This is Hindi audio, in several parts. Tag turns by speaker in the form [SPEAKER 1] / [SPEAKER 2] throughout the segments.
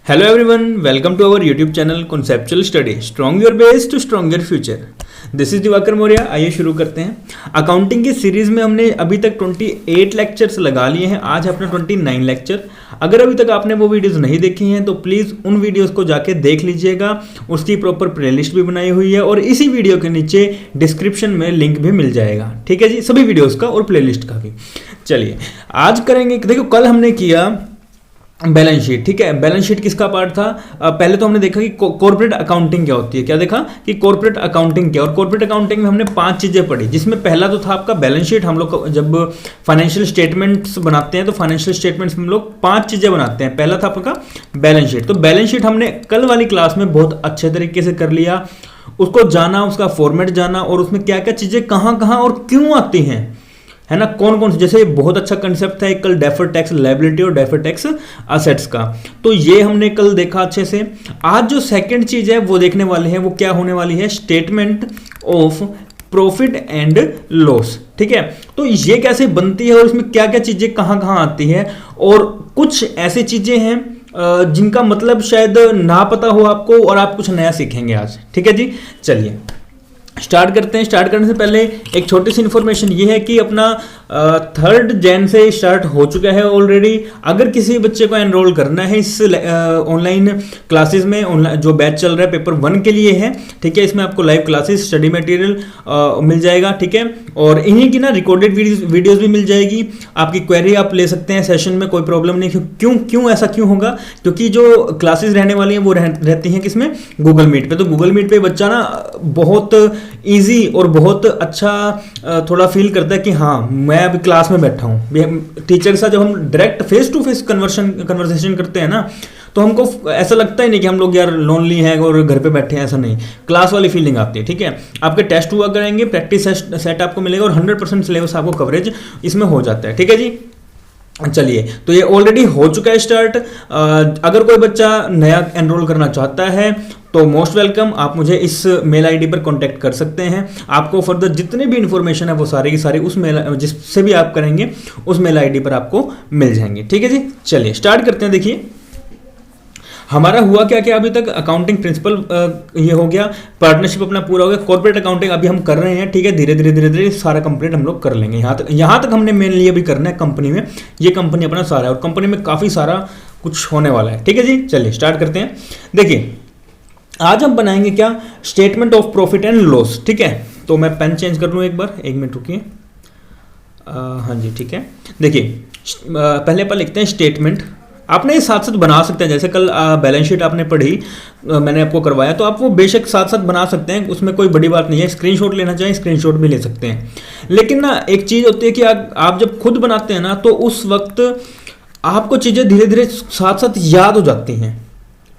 [SPEAKER 1] Hello everyone, welcome to our YouTube channel conceptual study strong your base to strong your future. This is Diwakar Maurya. आइए शुरू करते हैं। अकाउंटिंग की सीरीज में हमने अभी तक 28 लेक्चर्स लगा लिए हैं। आज है अपना 29 लेक्चर। अगर अभी तक आपने वो वीडियोस नहीं देखी हैं तो प्लीज़ उन वीडियोस को जाके देख लीजिएगा। उसकी प्रॉपर प्लेलिस्ट भी बनाई हुई है और इसी वीडियो के नीचे डिस्क्रिप्शन में लिंक भी मिल जाएगा। ठीक है जी, सभी वीडियोस का और प्लेलिस्ट का भी। चलिए आज करेंगे, देखो कल हमने किया बैलेंस शीट। ठीक है, बैलेंस शीट किसका पार्ट था? पहले तो हमने देखा कि कॉर्पोरेट अकाउंटिंग क्या होती है। क्या देखा कि कॉर्पोरेट अकाउंटिंग क्या, और कॉर्पोरेट अकाउंटिंग में हमने 5 चीजें पढ़ी, जिसमें पहला तो था आपका बैलेंस शीट। हम लोग जब फाइनेंशियल स्टेटमेंट्स बनाते हैं तो फाइनेंशियल स्टेटमेंट्स में हम लोग 5 चीजें बनाते हैं। पहला था आपका बैलेंस शीट। तो बैलेंस शीट हमने कल वाली क्लास में बहुत अच्छे तरीके से कर लिया, उसको जाना, उसका फॉर्मेट जाना और उसमें क्या क्या चीजें कहाँ कहाँ और क्यों आती हैं, है ना, कौन कौन से। जैसे बहुत अच्छा कंसेप्ट था एक कल डेफर्ड टैक्स लायबिलिटी और डेफर्ड टैक्स असेट्स का, तो ये हमने कल देखा अच्छे से। आज जो सेकंड चीज है वो देखने वाले हैं, वो क्या होने वाली है? Statement of profit and loss. ठीक है, तो ये कैसे बनती है और इसमें क्या क्या चीजें कहाँ कहाँ आती है, और कुछ ऐसी चीजें हैं जिनका मतलब शायद ना पता हो आपको और आप कुछ नया सीखेंगे आज। ठीक है जी, चलिए स्टार्ट करते हैं। स्टार्ट करने से पहले एक छोटी सी इन्फॉर्मेशन ये है कि अपना 3 जैन से स्टार्ट हो चुका है ऑलरेडी। अगर किसी बच्चे को एनरोल करना है इस ऑनलाइन क्लासेस में, ऑनलाइन जो बैच चल रहा है पेपर 1 के लिए है, ठीक है, इसमें आपको लाइव क्लासेस, स्टडी मटेरियल मिल जाएगा। ठीक है, और इन्हीं की ना रिकॉर्डेड वीडियोस भी मिल जाएगी। आपकी क्वेरी आप ले सकते हैं सेशन में, कोई प्रॉब्लम नहीं। क्यों ऐसा क्यों होगा? क्योंकि जो क्लासेस रहने वाली हैं वो रहती हैं किसमें? गूगल मीट पे। तो गूगल मीट पे बच्चा ना बहुत इजी और बहुत अच्छा थोड़ा फील करता है कि हाँ मैं अभी क्लास में बैठा हूँ। टीचर के साथ जब हम direct face to face conversation करते हैं ना, तो हमको ऐसा लगता ही नहीं कि हम लोग यार लोनली हैं और घर पे बैठे हैं, ऐसा नहीं। क्लास वाली फीलिंग आती है। ठीक है, आपके टेस्ट हुआ करेंगे, प्रैक्टिस सेट आपको मिलेगा और 100% सिलेबस आपको कवरेज इसमें हो जाता है। ठीक है जी, चलिए तो ये ऑलरेडी हो चुका है स्टार्ट। अगर कोई बच्चा नया एनरोल करना चाहता है तो मोस्ट वेलकम, आप मुझे इस मेल आईडी पर कांटेक्ट कर सकते हैं। आपको फर्दर जितनी भी इंफॉर्मेशन है वो सारी की सारी उस मेल, जिससे भी आप करेंगे उस मेल आईडी पर आपको मिल जाएंगे। ठीक है जी, चलिए स्टार्ट करते हैं। देखिए हमारा हुआ क्या क्या अभी तक? अकाउंटिंग प्रिंसिपल ये हो गया, पार्टनरशिप अपना पूरा हो गया, कॉर्पोरेट अकाउंटिंग अभी हम कर रहे हैं। ठीक है, धीरे धीरे सारा कंप्लीट हम लोग कर लेंगे। यहाँ तक हमने मेनली अभी करना है कंपनी में। ये कंपनी अपना सारा है और कंपनी में काफ़ी सारा कुछ होने वाला है। ठीक है जी, चलिए स्टार्ट करते हैं। देखिए आज हम बनाएंगे क्या? Statement of profit and loss. ठीक है, तो मैं पेन चेंज कर लूँ एक बार, 1 मिनट रुकिए। हाँ जी ठीक है। देखिए पहले पर लिखते हैं स्टेटमेंट। आपने साथ साथ बना सकते हैं, जैसे कल बैलेंस शीट आपने पढ़ी, मैंने आपको करवाया, तो आप वो बेशक साथ साथ बना सकते हैं, उसमें कोई बड़ी बात नहीं है। स्क्रीनशॉट लेना चाहें स्क्रीनशॉट भी ले सकते हैं। लेकिन ना एक चीज़ होती है कि आप जब खुद बनाते हैं ना तो उस वक्त आपको चीज़ें धीरे धीरे साथ साथ याद हो जाती हैं।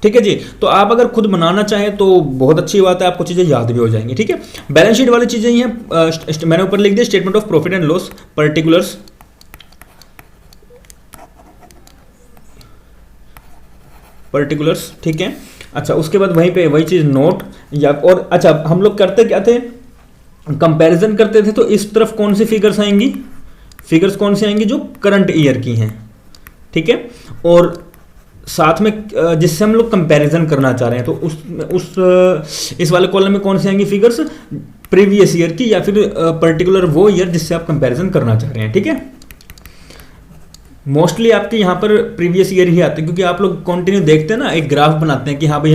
[SPEAKER 1] ठीक है जी, तो आप अगर खुद बनाना चाहें तो बहुत अच्छी बात है, आपको चीज़ें याद भी हो जाएंगी। ठीक है, बैलेंस शीट वाली चीज़ें ही हैं। मैंने ऊपर लिख दिया statement of profit and loss particulars. ठीक है, अच्छा उसके बाद वहीं पे वही चीज़ नोट या और अच्छा हम लोग करते क्या थे? कंपैरिजन करते थे। तो इस तरफ कौन सी फिगर्स आएंगी? फिगर्स कौन सी आएंगी? जो करंट ईयर की हैं। ठीक है, और साथ में जिससे हम लोग कंपैरिजन करना चाह रहे हैं तो इस वाले कॉलम में कौन सी आएंगी फिगर्स? प्रीवियस ईयर की या फिर पर्टिकुलर वो ईयर जिससे आप कंपैरिजन करना चाह रहे हैं। ठीक है, मोस्टली आपके यहाँ पर प्रीवियस ईयर ही आते हैं, क्योंकि आप लोग कंटिन्यू देखते हैं ना, एक ग्राफ बनाते हैं कि हाँ भाई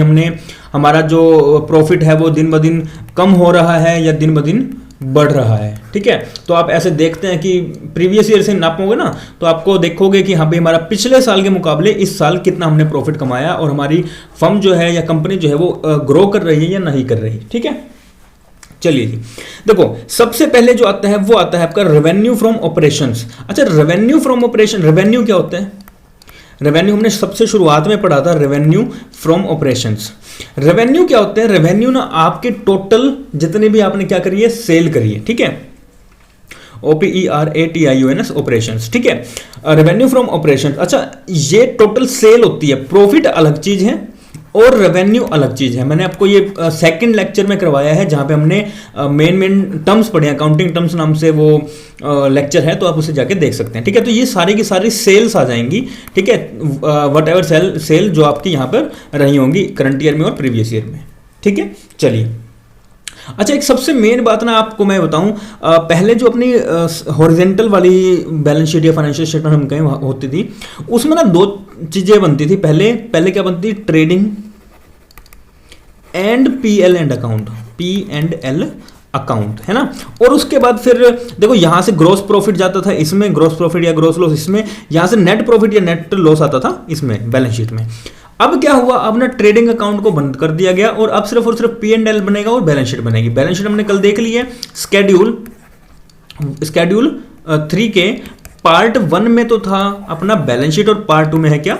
[SPEAKER 1] हमारा जो प्रॉफिट है वो दिन ब दिन कम हो रहा है या दिन ब दिन बढ़ रहा है। ठीक है, तो आप ऐसे देखते हैं कि प्रीवियस ईयर से नापोगे ना तो आपको देखोगे कि हाँ भाई हमारा पिछले साल के मुकाबले इस साल कितना हमने प्रॉफिट कमाया और हमारी फर्म जो है या कंपनी जो है वो ग्रो कर रही है या नहीं कर रही। ठीक है, चलिए जी देखो सबसे पहले जो आता है वो आता है आपका रेवेन्यू फ्रॉम ऑपरेशंस। अच्छा, रेवेन्यू फ्रॉम ऑपरेशन, रेवेन्यू क्या होता है? रेवेन्यू हमने सबसे शुरुआत में पढ़ा था, रेवेन्यू फ्रॉम ऑपरेशंस। रेवेन्यू क्या होते हैं? रेवेन्यू ना आपके टोटल जितने भी आपने क्या करी है, सेल करी है। ठीक है, OPERATIONS ऑपरेशंस। ठीक है, रेवेन्यू फ्रॉम ऑपरेशंस। अच्छा, ये टोटल सेल होती है, प्रॉफिट अलग चीज है और रेवेन्यू अलग चीज़ है। मैंने आपको ये सेकंड लेक्चर में करवाया है, जहाँ पे हमने मेन टर्म्स पढ़े, अकाउंटिंग टर्म्स नाम से वो लेक्चर है, तो आप उसे जाके देख सकते हैं। ठीक है, तो ये सारी की सारी सेल्स आ जाएंगी। ठीक है, वट एवर सेल जो आपकी यहाँ पर रही होंगी करंट ईयर में और प्रीवियस ईयर में। ठीक है, चलिए। अच्छा, एक सबसे मेन बात ना आपको मैं बताऊं, पहले जो अपनी हॉरिजेंटल वाली बैलेंस शीट या फाइनेंशियल स्टेटमेंट हम कहें होती थी, उसमें ना दो चीजें बनती थी। पहले क्या बनती थी, trading and PL and account, P and L account, है ना। और उसके बाद फिर देखो यहां से ग्रॉस प्रॉफिट जाता था इसमें, ग्रॉस प्रॉफिट या ग्रॉस लॉस इसमें, यहां से नेट प्रॉफिट या नेट लॉस आता था इसमें बैलेंस शीट में। अब क्या हुआ, अब ना ट्रेडिंग अकाउंट को बंद कर दिया गया और अब सिर्फ और सिर्फ पी एंड एल बनेगा और बैलेंस शीट बनेगी। बैलेंस शीट हमने कल देख ली है, स्केड्यूल 3 के पार्ट 1 में तो था अपना बैलेंस शीट और पार्ट 2 में है क्या,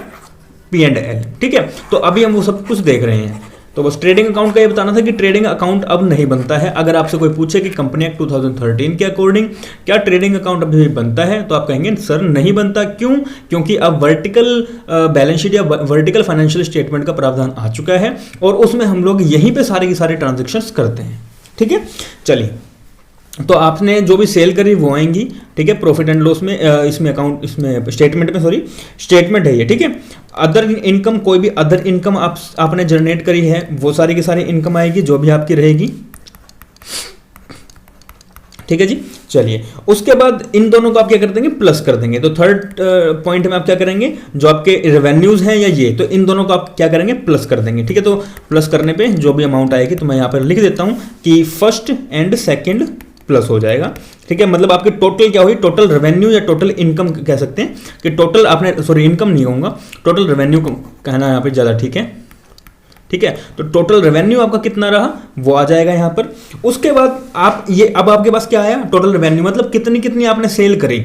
[SPEAKER 1] पी एंड एल। ठीक है, तो अभी हम वो सब कुछ देख रहे हैं। तो बस ट्रेडिंग अकाउंट का ये बताना था कि ट्रेडिंग अकाउंट अब नहीं बनता है। अगर आपसे कोई पूछे कि कंपनी एक्ट 2013 के अकॉर्डिंग क्या ट्रेडिंग अकाउंट अभी भी बनता है, तो आप कहेंगे सर नहीं बनता। क्यों? क्योंकि अब वर्टिकल बैलेंस शीट या वर्टिकल फाइनेंशियल स्टेटमेंट का प्रावधान आ चुका है और उसमें हम लोग यहीं पे सारे की सारे ट्रांजेक्शन्स करते हैं। ठीक है, चलिए। तो आपने जो भी सेल करी वो आएंगी। ठीक है, प्रॉफिट एंड लॉस में, इसमें अकाउंट, इसमें स्टेटमेंट में, सॉरी स्टेटमेंट है ये। ठीक है, अदर इनकम, कोई भी अदर इनकम आपने जनरेट करी है वो सारी की सारी इनकम आएगी जो भी आपकी रहेगी। ठीक है जी, चलिए। उसके बाद इन दोनों को आप क्या कर देंगे, प्लस कर देंगे। तो थर्ड पॉइंट में आप क्या करेंगे, जो आपके रेवेन्यूज हैं या ये, तो इन दोनों को आप क्या करेंगे, प्लस कर देंगे। ठीक है, तो प्लस करने पे जो भी अमाउंट आएगी, तो मैं यहाँ पर लिख देता हूँ कि फर्स्ट एंड सेकेंड प्लस हो जाएगा। ठीक है, मतलब आपकी टोटल क्या हुई, टोटल रेवेन्यू या टोटल इनकम कह सकते हैं कि टोटल आपने, सॉरी इनकम नहीं होगा, टोटल रेवेन्यू को कहना यहाँ पे ज़्यादा ठीक है। ठीक है, तो टोटल रेवेन्यू आपका कितना रहा वो आ जाएगा यहाँ पर। उसके बाद आप ये, अब आपके पास क्या आया, टोटल रेवेन्यू, मतलब कितनी कितनी आपने सेल करी।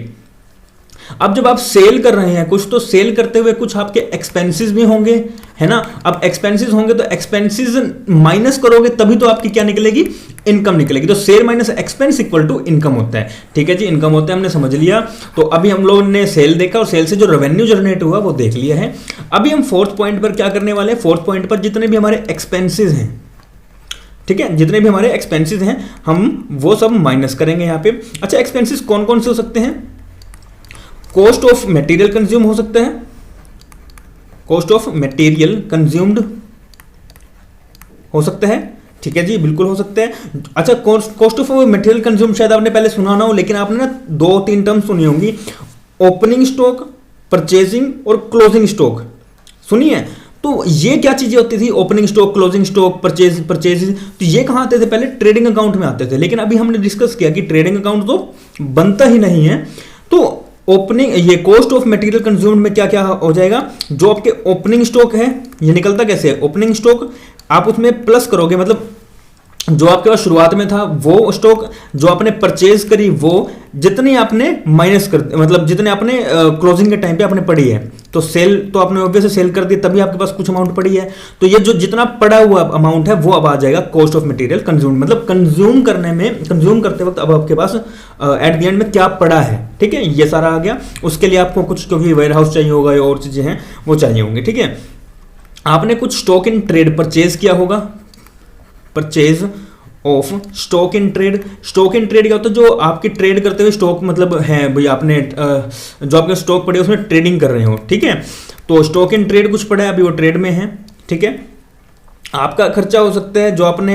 [SPEAKER 1] अब जब आप सेल कर रहे हैं कुछ, तो सेल करते हुए कुछ आपके एक्सपेंसेस भी होंगे, है ना। अब एक्सपेंसेस होंगे तो एक्सपेंसेस माइनस करोगे तभी तो आपकी क्या निकलेगी, इनकम निकलेगी। तो sale minus expense equal to income होता है। ठीक है जी, इनकम होता है, हमने समझ लिया। तो अभी हम लोगों ने सेल देखा और सेल से जो रेवेन्यू जनरेट हुआ वो देख लिया है। अभी हम फोर्थ पॉइंट पर क्या करने वाले हैं, फोर्थ पॉइंट पर जितने भी हमारे एक्सपेंसेस हैं, ठीक है, जितने भी हमारे एक्सपेंसेस हैं हम वो सब माइनस करेंगे यहाँ पे। अच्छा, एक्सपेंसेस कौन कौन से हो सकते हैं, कॉस्ट ऑफ मटेरियल कंज्यूम हो सकता है, कॉस्ट ऑफ मटेरियल कंज्यूम्ड हो सकता है। ठीक है जी, बिल्कुल हो सकता है। अच्छा, कॉस्ट ऑफ मटेरियल कंज्यूम शायद आपने पहले सुना ना हो, लेकिन आपने ना 2-3 टर्म सुनी होंगी, ओपनिंग स्टॉक, परचेजिंग और क्लोजिंग स्टॉक सुनी है। तो ये क्या चीजें होती थी, opening stock, closing stock, purchase, तो ये कहाँ आते थे, पहले ट्रेडिंग अकाउंट में आते थे। लेकिन अभी हमने डिस्कस किया कि ट्रेडिंग अकाउंट तो बनता ही नहीं है। तो ओपनिंग, ये कॉस्ट ऑफ मटेरियल कंज्यूम्ड में क्या क्या हो जाएगा, जो आपके ओपनिंग स्टॉक है, ये निकलता कैसे है, ओपनिंग स्टॉक आप उसमें प्लस करोगे, मतलब जो आपके पास शुरुआत में था वो स्टॉक, जो आपने परचेज करी वो, जितनी आपने माइनस कर, मतलब जितने आपने क्लोजिंग के टाइम पे आपने पड़ी है, तो सेल तो आपने ऑब्वियसली सेल कर दी, तभी आपके पास कुछ अमाउंट पड़ी है। तो ये जो जितना पड़ा हुआ अमाउंट है वो अब आ जाएगा कॉस्ट ऑफ मटेरियल कंज्यूम, मतलब कंज्यूम करने में, कंज्यूम करते वक्त अब आपके पास एट द एंड में क्या पड़ा है। ठीक है, ये सारा आ गया। उसके लिए आपको कुछ, क्योंकि वेयर हाउस चाहिए होगा या और चीजें हैं वो चाहिए होंगी। ठीक है, आपने कुछ स्टॉक इन ट्रेड परचेज किया होगा, purchase of stock in trade. Stock in trade क्या होता है, जो आपकी ट्रेड करते हुए स्टॉक, मतलब है भाई आपने जो आपके स्टॉक पड़े उसमें ट्रेडिंग कर रहे हो। ठीक है, तो स्टॉक इन ट्रेड कुछ पड़ा है, अभी वो ट्रेड में है। ठीक है, आपका खर्चा हो सकता है जो आपने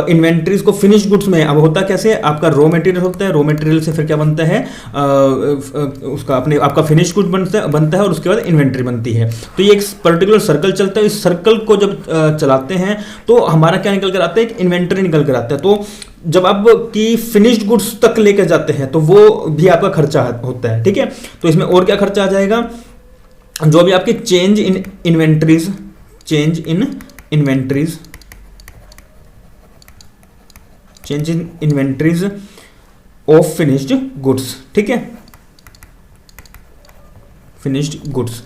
[SPEAKER 1] इन्वेंट्रीज को फिनिश गुड्स में, अब होता कैसे, आपका रॉ मटेरियल होता है, रॉ मटेरियल से फिर क्या बनता है, उसका अपने आपका फिनिश गुड बनता है और उसके बाद इन्वेंट्री बनती है। तो ये एक पर्टिकुलर सर्कल चलता है, इस सर्कल को जब चलाते हैं तो हमारा क्या निकल कर आता है, एक इन्वेंट्री निकल कर आता है। तो जब आप की फिनिश्ड गुड्स तक लेकर जाते हैं तो वो भी आपका खर्चा होता है। ठीक है, तो इसमें और क्या खर्चा आ जाएगा, जो भी आपकी change in inventories, change in inventories, change in inventories of finished goods. ठीक है, फिनिश्ड गुड्स,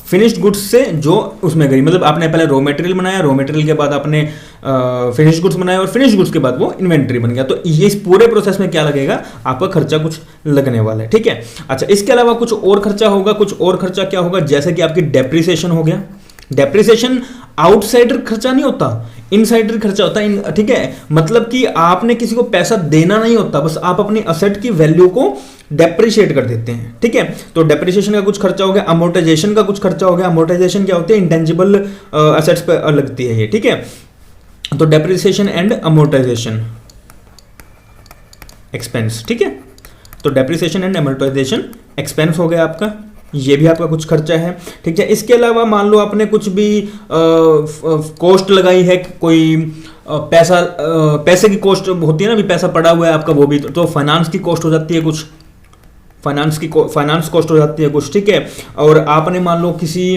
[SPEAKER 1] फिनिश्ड गुड्स से जो उसमें गई, मतलब आपने पहले रॉ मटेरियल बनाया, रॉ मटेरियल के बाद आपने फिनिश्ड गुड्स बनाया और फिनिश्ड गुड्स के बाद वो इन्वेंट्री बन गया। तो ये इस पूरे प्रोसेस में क्या लगेगा, आपका खर्चा कुछ लगने वाला है। ठीक है, अच्छा, इसके अलावा कुछ और खर्चा होगा, कुछ और खर्चा क्या होगा, जैसे कि आपकी डेप्रिसिएशन हो गया। डेप्रिसिएशन आउटसाइडर खर्चा नहीं होता, इनसाइडर खर्चा होता है। ठीक है, मतलब कि आपने किसी को पैसा देना नहीं होता, बस आप अपनी असेट की वैल्यू को डेप्रिशिएट कर देते हैं। ठीक है, तो डेप्रिसिएशन का कुछ खर्चा हो गया, अमोर्टाइजेशन का कुछ खर्चा हो गया। अमोर्टाइजेशन क्या होती है, इंटेंजिबल असेट्स पे लगती है ये। ठीक है, तो डेप्रिसिएशन एंड अमोर्टाइजेशन एक्सपेंस। ठीक है, तो डेप्रिसिएशन एंड अमोर्टाइजेशन एक्सपेंस हो गया आपका, ये भी आपका कुछ खर्चा है। ठीक है, इसके अलावा मान लो आपने कुछ भी कॉस्ट लगाई है, कोई पैसे की कॉस्ट होती है ना, अभी पैसा पड़ा हुआ है आपका, वो भी तो फाइनेंस की कॉस्ट हो जाती है कुछ, फाइनेंस कॉस्ट हो जाती है कुछ। ठीक है, और आपने मान लो किसी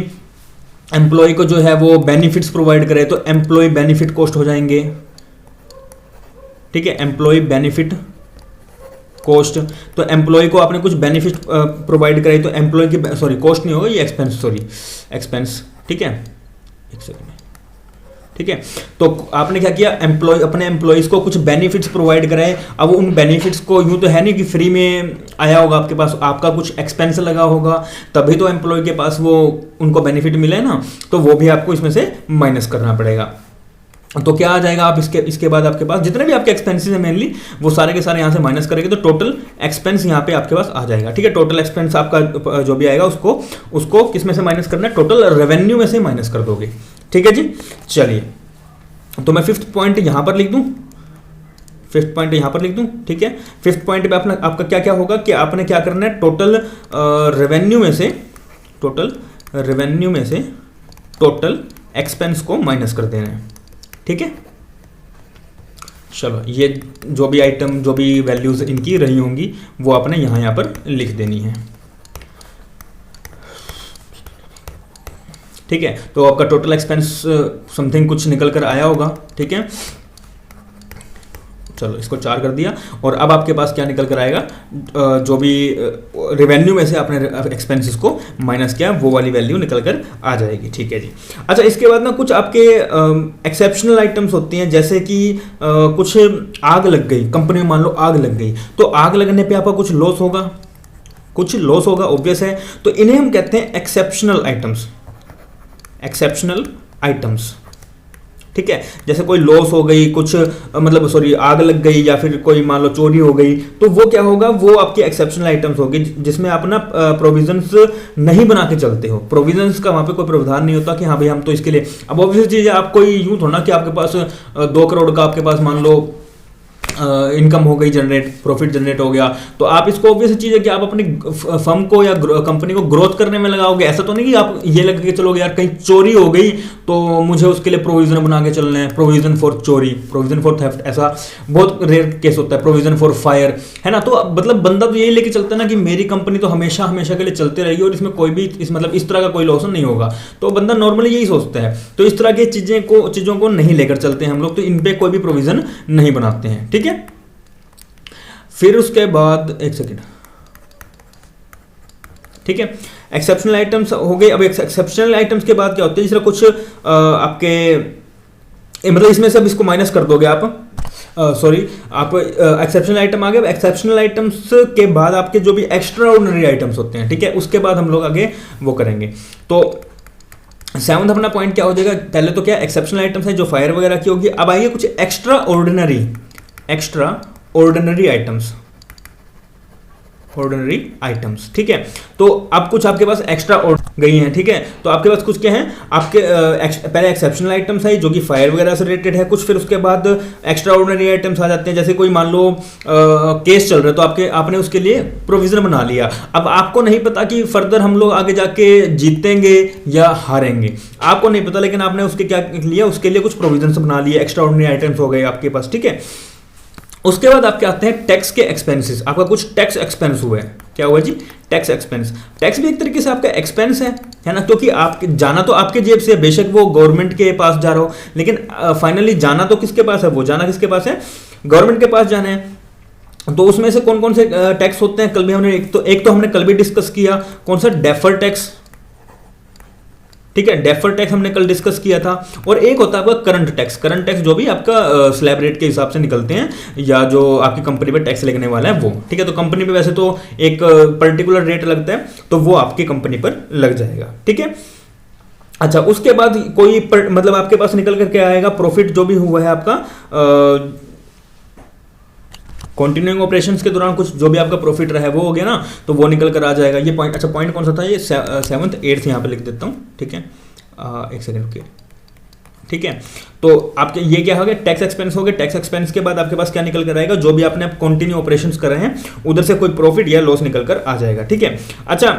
[SPEAKER 1] एम्प्लॉय को जो है वो बेनिफिट्स प्रोवाइड करे तो एम्प्लॉय बेनिफिट कॉस्ट हो जाएंगे। ठीक है, एम्प्लॉय बेनिफिट कॉस्ट, तो एम्प्लॉय को आपने कुछ बेनिफिट प्रोवाइड कराई तो एम्प्लॉय की कॉस्ट नहीं होगा, ये एक्सपेंस। ठीक है, एक सेकंड में। ठीक है, तो आपने क्या किया, अपने एम्प्लॉयज को कुछ बेनिफिट्स प्रोवाइड कराए। अब उन बेनिफिट्स को यूं तो है नहीं कि फ्री में आया होगा आपके पास, आपका कुछ एक्सपेंस लगा होगा, तभी तो एम्प्लॉय के पास वो उनको बेनिफिट मिले ना, तो वो भी आपको इसमें से माइनस करना पड़ेगा। तो क्या आ जाएगा, आप इसके बाद आपके पास जितने भी आपके एक्सपेंसेस हैं मेनली, वो सारे के सारे यहाँ से माइनस करेंगे तो टोटल एक्सपेंस यहाँ पे आपके पास आ जाएगा। ठीक है, टोटल एक्सपेंस आपका जो भी आएगा उसको किस में से माइनस करना है, टोटल रेवेन्यू में से माइनस कर दोगे। ठीक है जी, चलिए, तो मैं फिफ्थ पॉइंट यहाँ पर लिख दूँ, ठीक है, फिफ्थ पॉइंट पे आपका क्या क्या होगा कि आपने क्या करना है, टोटल रेवेन्यू में से टोटल एक्सपेंस को माइनस कर देना है। ठीक है, चलो, ये जो भी आइटम, जो भी वैल्यूज इनकी रही होंगी वो आपने यहाँ पर लिख देनी है। ठीक है, तो आपका टोटल एक्सपेंस समथिंग कुछ निकल कर आया होगा। ठीक है, चलो इसको 4 कर दिया, और अब आपके पास क्या निकल कर आएगा, जो भी रेवेन्यू में से आपने एक्सपेंसेस को माइनस किया वो वाली वैल्यू निकल कर आ जाएगी। ठीक है जी, अच्छा, इसके बाद ना कुछ आपके एक्सेप्शनल आइटम्स होती हैं, जैसे कि कुछ आग लग गई कंपनी में, मान लो आग लग गई, तो आग लगने पे आपका कुछ लॉस होगा, ऑब्वियस है, तो इन्हें हम कहते हैं एक्सेप्शनल आइटम्स। ठीक है, जैसे कोई लॉस हो गई, कुछ मतलब आग लग गई, या फिर कोई मान लो चोरी हो गई, तो वो क्या होगा, वो आपकी एक्सेप्शनल आइटम्स होगी, जिसमें आप ना प्रोविजंस नहीं बना के चलते हो। प्रोविजंस का वहां पे कोई प्रावधान नहीं होता कि हाँ भाई हम तो इसके लिए, अब ऑब्वियस चीज है, आप कोई यूं थोड़ा कि आपके पास 2 करोड़ का आपके पास मान लो इनकम हो गई प्रॉफिट जनरेट हो गया, तो आप इसको ऑब्वियस चीज है कि आप अपनी फर्म को या कंपनी को ग्रोथ करने में लगाओगे। ऐसा तो नहीं कि आप ये लग के चलोगे यार कहीं चोरी हो गई तो मुझे उसके लिए प्रोविजन बना के चलना है, प्रोविजन फॉर चोरी, प्रोविजन फॉर थेफ्ट, ऐसा बहुत रेयर केस होता है, प्रोविजन फॉर फायर, है ना। तो मतलब बंदा तो यही लेके चलता है ना कि मेरी कंपनी तो हमेशा के लिए चलती रहेगी और इसमें कोई भी इस तरह का कोई लॉस नहीं होगा, तो बंदा नॉर्मली यही सोचता है। तो इस तरह की चीजों को नहीं लेकर चलते हैं हम लोग, तो इन पे कोई भी प्रोविजन नहीं बनाते हैं। ठीक है, फिर उसके बाद एक सेकेंड, ठीक है, एक्सेप्शनल आइटम्स हो गए। अब एक्सेप्शनल आइटम्स के बाद क्या होते हैं, जिस तरह कुछ आपके मतलब इसमें से अब इसको माइनस कर दोगे आप, आप एक्सेप्शनल आइटम आ गए। एक्सेप्शनल आइटम्स के बाद आपके जो भी एक्स्ट्रा ऑर्डिनरी आइटम्स होते हैं, ठीक है, उसके बाद हम लोग आगे वो करेंगे। तो 7th अपना पॉइंट क्या हो जाएगा, पहले तो क्या एक्सेप्शनल आइटम्स है जो फायर वगैरह की होगी, अब आइए कुछ एक्स्ट्रा ऑर्डिनरी आइटम्स, ठीक है। तो अब कुछ आपके पास एक्स्ट्रा गई हैं, ठीक है, तो आपके पास कुछ क्या है, आपके पहले एक्सेप्शनल आइटम्स है जो कि फायर वगैरह से रिलेटेड है कुछ, फिर उसके बाद एक्स्ट्रा ऑर्डिनरी आइटम्स आ जाते हैं, जैसे कोई मान लो केस चल रहा है तो आपने उसके लिए प्रोविजन बना लिया। अब आपको नहीं पता कि फर्दर हम लोग आगे जाके जीतेंगे या हारेंगे, आपको नहीं पता, लेकिन आपने उसके क्या लिया, उसके लिए कुछ प्रोविजन बना लिए, एक्स्ट्रा ऑर्डिनरी आइटम्स हो गए आपके पास, ठीक है। उसके बाद आपके आते हैं टैक्स के एक्सपेंसेस, आपका कुछ टैक्स एक्सपेंस हुआ है, क्या हुआ जी, टैक्स एक्सपेंस। टैक्स भी एक तरीके से आपका एक्सपेंस है ना, क्योंकि आप जाना तो आपके जेब से, बेशक वो गवर्नमेंट के पास जा रहा हो, लेकिन फाइनली जाना तो किसके पास है, वो जाना किसके पास है, गवर्नमेंट के पास जाना है। तो उसमें से कौन कौन से टैक्स होते हैं, कल भी हमने एक तो हमने कल भी डिस्कस किया, कौन सा, डेफर टैक्स, ठीक है, डेफर टैक्स हमने कल डिस्कस किया था। और एक होता है आपका करंट टैक्स जो भी आपका स्लैब रेट के हिसाब से निकलते हैं, या जो आपकी कंपनी पे टैक्स लगने वाला है वो, ठीक है। तो कंपनी पे वैसे तो एक पर्टिकुलर रेट लगता है, तो वो आपकी कंपनी पर लग जाएगा, ठीक है। अच्छा, उसके बाद कोई मतलब आपके पास निकल करके आएगा प्रॉफिट जो भी हुआ है आपका कंटिन्यूइंग ऑपरेशंस के दौरान, कुछ जो भी आपका प्रॉफिट रहा है वो हो गया ना, तो वो निकल कर आ जाएगा। ये पॉइंट, अच्छा पॉइंट कौन सा था, ये 7th 8th यहाँ पे लिख देता हूँ, ठीक है। एक सेकंड के, ठीक है। तो आपके ये क्या हो गया, टैक्स एक्सपेंस हो गया। टैक्स एक्सपेंस के बाद आपके पास क्या निकल कर आएगा, जो भी आपने कंटिन्यू ऑपरेशंस कर रहे हैं उधर से कोई प्रॉफिट या लॉस निकल कर आ जाएगा, ठीक है। अच्छा,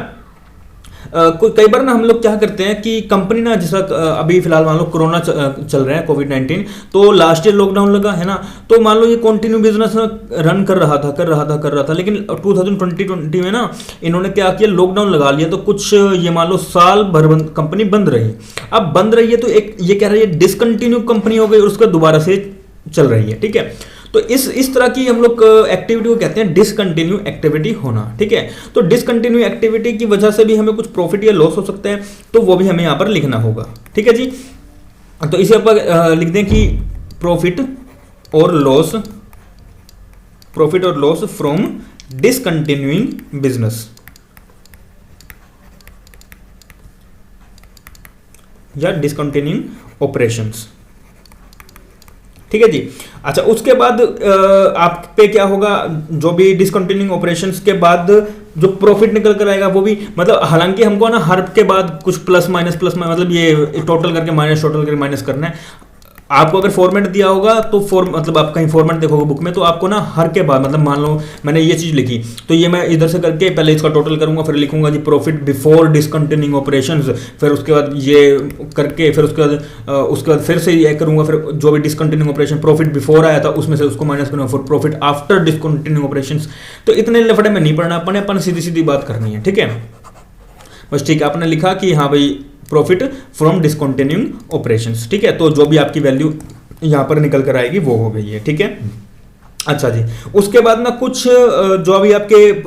[SPEAKER 1] कई बार ना हम लोग क्या करते हैं कि कंपनी ना, जैसा अभी फिलहाल मान लो कोरोना चल रहा है, कोविड-19, तो लास्ट ईयर लॉकडाउन लगा है ना, तो मान लो ये कंटिन्यू बिजनेस रन कर रहा था, लेकिन 2020 में ना इन्होंने क्या किया, लॉकडाउन लगा लिया, तो कुछ ये मान लो साल भर कंपनी बंद रही। अब बंद रही है तो एक ये कह रही है डिसकंटिन्यू कंपनी हो गई और उसका दोबारा से चल रही है, ठीक है। तो इस तरह की हम लोग एक्टिविटी को कहते हैं डिसकंटिन्यू एक्टिविटी होना, ठीक है। तो डिसकंटिन्यू एक्टिविटी की वजह से भी हमें कुछ प्रॉफिट या लॉस हो सकते हैं, तो वो भी हमें यहां पर लिखना होगा, ठीक है जी। तो इसे आप लिख दें कि प्रॉफिट और लॉस फ्रॉम डिसकंटिन्यूइंग बिजनेस या डिसकंटिन्यूइंग ऑपरेशंस, ठीक है जी। अच्छा, उसके बाद आप पे क्या होगा, जो भी डिसकंटिन्यूइंग ऑपरेशंस के बाद जो प्रॉफिट निकल कर आएगा वो भी, मतलब हालांकि हमको ना हर के बाद कुछ प्लस माइनस मतलब ये टोटल करके माइनस करना है। आपको अगर फॉर्मेट दिया होगा तो मतलब आप कहीं फॉर्मेट देखोगे बुक में, तो आपको ना हर के बाद, मतलब मान लो मैंने ये चीज लिखी, तो ये मैं इधर से करके पहले इसका टोटल करूंगा, फिर लिखूंगा जी प्रॉफिट बिफोर डिसकंटिन्यूइंग ऑपरेशंस, फिर उसके बाद ये करके, फिर उसके बाद फिर से ये करूंगा, फिर जो भी डिसकंटिन्यूइंग ऑपरेशन प्रॉफिट बिफोर आया था उसमें से उसको माइनस करूंगा, फिर प्रॉफिट आफ्टर डिसकंटिन्यूइंग ऑपरेशंस। तो इतने लफड़े में नहीं पढ़ना, अपन सीधी सीधी बात करनी है, ठीक है। बस ठीक है, आपने लिखा कि हाँ भाई प्रॉफिट फ्रॉम डिसकंटिन्यूइंग ऑपरेशंस, ठीक है। तो जो भी आपकी वैल्यू यहां पर निकल कर आएगी वो हो गई है, ठीक है। अच्छा जी, उसके बाद ना कुछ जो अभी आपके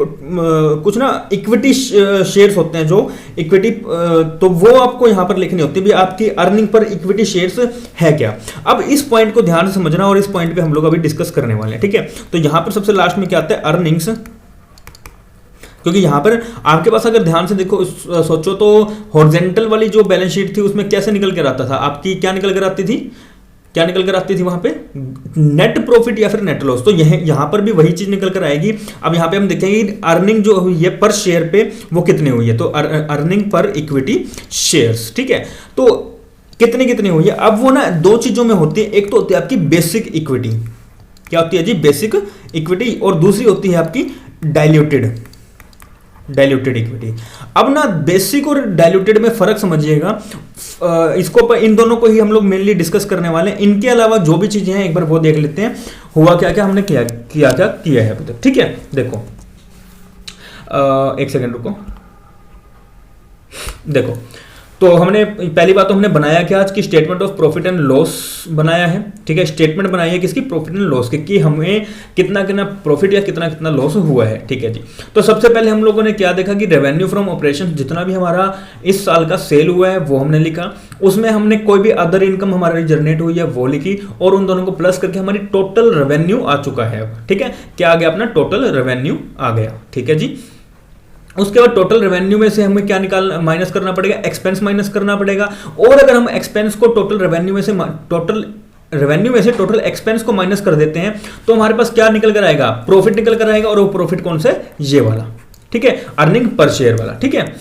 [SPEAKER 1] कुछ ना इक्विटी शेयर्स होते हैं, जो इक्विटी, तो वो आपको यहां पर लिखनी होती है भी आपकी अर्निंग पर इक्विटी शेयर्स है क्या। अब इस पॉइंट को ध्यान से समझना, और इस पॉइंट पे हम लोग अभी डिस्कस करने वाले हैं, ठीक है। तो यहां पर सबसे लास्ट में क्या आता है, अर्निंग्स, क्योंकि यहां पर आपके पास अगर ध्यान से देखो, सोचो तो हॉरिजॉन्टल वाली जो बैलेंस शीट थी उसमें कैसे निकल कर आता था, आपकी क्या निकल कर आती थी वहां पे, नेट प्रॉफिट या फिर नेट लॉस। तो यहां पर भी वही चीज निकल कर आएगी। अब यहां पे हम देखेंगे अर्निंग जो हुई है पर शेयर पे वो कितनी हुई है, तो अर्निंग पर इक्विटी शेयर्स, ठीक है। तो कितनी हुई है, अब वो ना दो चीजों में होती है, एक तो होती है आपकी बेसिक इक्विटी, क्या होती है जी, बेसिक इक्विटी, और दूसरी होती है आपकी डाइल्यूटेड इक्विटी। अब ना बेसिक और डाइल्यूटेड में फर्क समझिएगा, इसको इन दोनों को ही हम लोग मेनली डिस्कस करने वाले हैं। इनके अलावा जो भी चीजें हैं एक बार वो देख लेते हैं, हुआ क्या क्या हमने किया है अभी तक, ठीक है। देखो एक सेकंड रुको, देखो तो हमने पहली बात तो हमने बनाया क्या आज की, statement of profit and loss बनाया है, ठीक है। स्टेटमेंट बनाई है किसकी, प्रॉफिट एंड लॉस की, कि हमें कितना प्रॉफिट या कितना लॉस हुआ है, ठीक है जी। तो सबसे पहले हम लोगों ने क्या देखा कि रेवेन्यू फ्रॉम ऑपरेशन, जितना भी हमारा इस साल का सेल हुआ है वो हमने लिखा, उसमें हमने कोई भी अदर इनकम हमारी जनरेट हुई है वो लिखी, और उन दोनों को प्लस करके हमारी टोटल रेवेन्यू आ चुका है, ठीक है। क्या आ गया, अपना टोटल रेवेन्यू आ गया, ठीक है जी। उसके बाद टोटल रेवेन्यू में से हमें क्या माइनस करना पड़ेगा, एक्सपेंस माइनस करना पड़ेगा। और अगर हम एक्सपेंस को टोटल रेवेन्यू में से टोटल एक्सपेंस को माइनस कर देते हैं तो हमारे पास क्या निकल कर आएगा, प्रॉफिट निकल कर आएगा। और वो प्रॉफिट कौन सा है, ये वाला, ठीक है, अर्निंग पर शेयर वाला, ठीक है।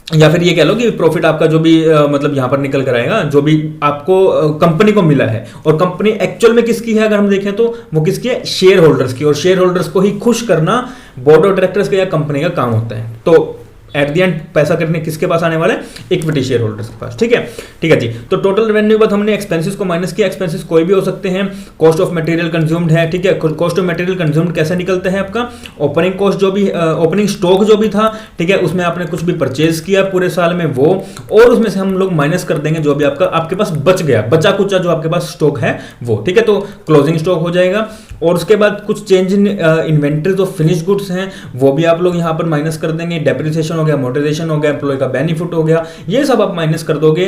[SPEAKER 1] या फिर ये कह लो कि प्रॉफिट आपका जो भी मतलब यहां पर निकल कर आएगा, जो भी आपको कंपनी को मिला है, और कंपनी एक्चुअल में किसकी है अगर हम देखें तो वो किसकी है, शेयर होल्डर्स की। और शेयर होल्डर्स को ही खुश करना बोर्ड ऑफ डायरेक्टर्स का या कंपनी का काम होता है। तो एट द एंड पैसा करने किसके पास आने वाला है, इक्विटी शेयर होल्डर्स के पास, ठीक है जी। तो टोटल रेवेन्यू के बाद हमने एक्सपेंसेस को माइनस किया, एक्सपेंसेस कोई भी हो सकते हैं, कॉस्ट ऑफ मटेरियल कंज्यूम्ड है, ठीक है। कॉस्ट ऑफ मटेरियल कंज्यूम्ड कैसे निकलता है आपका, ओपनिंग कॉस्ट जो भी, ओपनिंग स्टॉक जो भी था, ठीक है, उसमें आपने कुछ भी परचेज किया पूरे साल में वो, और उसमें से हम लोग माइनस कर देंगे जो भी आपके पास बचा कुचा जो आपके पास स्टॉक है वो, ठीक है। तो क्लोजिंग स्टॉक हो जाएगा। और उसके बाद कुछ change in inventories of finish goods हैं वो भी आप लोग यहां पर माइनस कर देंगे। डेप्रिसिएशन हो गया, अमोर्टाइजेशन हो गया, एम्प्लॉय का बेनिफिट हो गया, ये सब आप माइनस कर दोगे।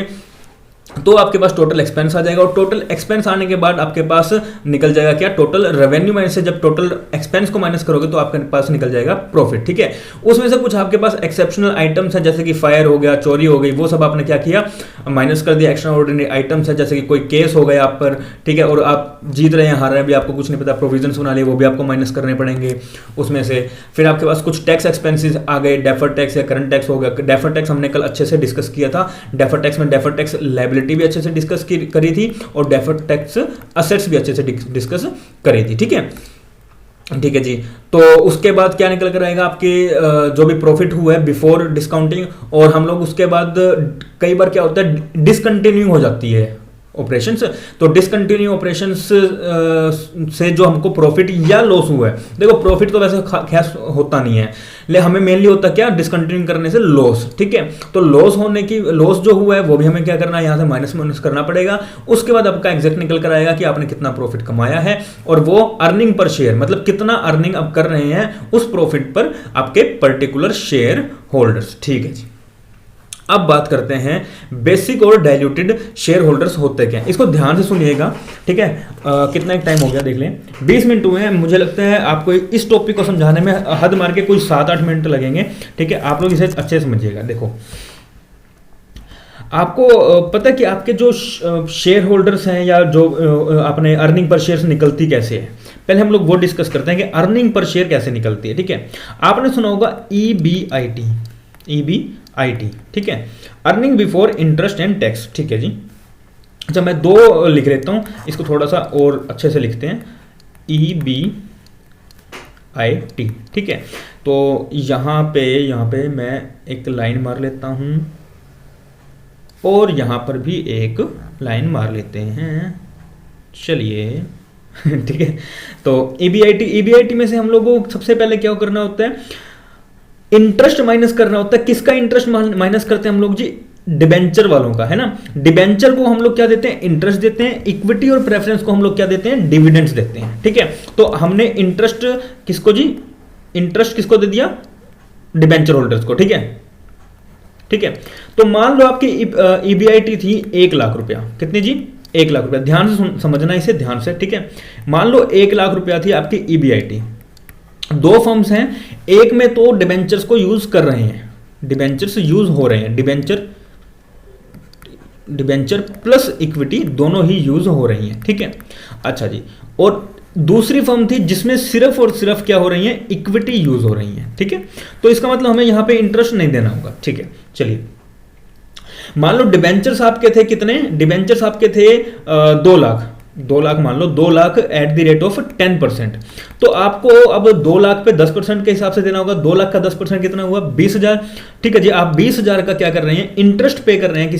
[SPEAKER 1] तो आपके पास टोटल एक्सपेंस आ जाएगा, और टोटल एक्सपेंस आने के बाद आपके पास निकल जाएगा क्या, टोटल रेवेन्यू में से जब टोटल एक्सपेंस को माइनस करोगे तो आपके पास निकल जाएगा प्रॉफिट। ठीक है, उसमें से कुछ आपके पास एक्सेप्शनल आइटम्स है, जैसे कि फायर हो गया, चोरी हो गई, वो सब आपने क्या किया, माइनस कर दिया। एक्स्ट्रा ऑर्डिनरी आइटम्स है, जैसे कि कोई केस हो गया आप पर, ठीक है, और आप जीत रहे हैं, हार रहे हैं भी, आपको कुछ नहीं पता, प्रोविजंस बना लिए, वो भी आपको माइनस करने पड़ेंगे उसमें से। फिर आपके पास कुछ टैक्स एक्सपेंसेस आ गए, डेफर्ड टैक्स या करंट टैक्स हो गया। डेफर्ड टैक्स हमने कल अच्छे से डिस्कस किया था। डेफर्ड टैक्स में डेफर्ड टैक्स लायबिलिटी भी अच्छे से डिस्कस करी थी, और डेफर्ड टैक्स असेट्स भी अच्छे से डिस्कस करी थी। ठीक है, ठीक है जी। तो उसके बाद क्या निकल कर आएगा, आपके जो भी प्रॉफिट हुआ है बिफोर डिस्काउंटिंग, और हम लोग उसके बाद कई बार क्या होता है, डिसकंटिन्यू हो जाती है ऑपरेशंस। तो डिसकंटिन्यू ऑपरेशंस से जो हमको प्रॉफिट या लॉस हुआ है, देखो प्रॉफिट तो वैसे खैर होता नहीं है, लेकिन हमें मेनली होता क्या, डिसकंटिन्यू करने से लॉस। ठीक है, तो लॉस होने की, लॉस जो हुआ है वो भी हमें क्या करना है, यहाँ से माइनस करना पड़ेगा। उसके बाद आपका एग्जैक्ट निकल कर आएगा कि आपने कितना प्रॉफिट कमाया है, और वो अर्निंग पर शेयर, मतलब कितना अर्निंग आप कर रहे हैं उस प्रॉफिट पर आपके पर्टिकुलर शेयर होल्डर्स। ठीक है जी, अब बात करते हैं बेसिक और डाइल्यूटेड शेयर होल्डर्स होते क्या, इसको ध्यान से सुनिएगा। ठीक है, कितना एक टाइम हो गया देख लें, 20 मिनट हुए हैं। मुझे लगता है आपको इस टॉपिक को समझाने में हद मार के कोई 7-8 मिनट लगेंगे। ठीक है, आप लोग इसे अच्छे से समझिएगा। देखो, आपको पता है कि आपके जो शेयर होल्डर्स हैं, या जो अपने अर्निंग पर शेयर निकलती कैसे है, पहले हम लोग वो डिस्कस करते हैं कि अर्निंग पर शेयर कैसे निकलती है। ठीक है, आपने सुना होगा EBIT, EBIT, ठीक है, earning before interest and tax. ठीक है जी, अच्छा मैं 2 लिख लेता हूं, इसको थोड़ा सा और अच्छे से लिखते हैं, EBIT। ठीक है, तो यहां पे मैं एक लाइन मार लेता हूं, और यहां पर भी एक लाइन मार लेते हैं, चलिए। ठीक है, तो EBIT में से हम लोगों को सबसे पहले क्या करना होता है, इंटरेस्ट माइनस करना होता है। किसका इंटरेस्ट माइनस करते हैं हम लोग जी, डिबेंचर वालों का, है ना। डिबेंचर को हम लोग क्या देते हैं, इंटरेस्ट देते हैं। इक्विटी और प्रेफरेंस को हम लोग क्या देते हैं, डिविडेंड्स देते हैं। ठीक है, तो हमने इंटरेस्ट किसको जी, इंटरेस्ट किसको दे दिया, डिबेंचर होल्डर्स को। ठीक है, ठीक है, तो मान लो आपकी EBIT थी 1 लाख रुपया, कितनी जी, 1 लाख रुपया। ध्यान से समझना इसे, ध्यान से। ठीक है, मान लो 1 लाख रुपया थी आपकी EBIT। 2 फर्म्स हैं, एक में तो डिबेंचर्स को यूज कर रहे हैं, डिबेंचर्स यूज हो रहे हैं, डिबेंचर प्लस इक्विटी दोनों ही यूज हो रही हैं। ठीक है, अच्छा जी, और दूसरी फर्म थी जिसमें सिर्फ और सिर्फ क्या हो रही है, इक्विटी यूज हो रही है। ठीक है, तो इसका मतलब हमें यहां पे इंटरेस्ट नहीं देना होगा। ठीक है, चलिए मान लो डिबेंचर्स आपके थे कितने, डिबेंचर्स आपके थे 2 लाख, 2 लाख मान लो, 2 lakh at the rate of 10%। तो आपको अब 2 लाख पे 10% के हिसाब से देना होगा। 2 लाख का 10% कितना हुआ, 20,000। ठीक है जी, आप 20,000 का क्या कर रहे हैं, इंटरेस्ट पे कर रहे हैं,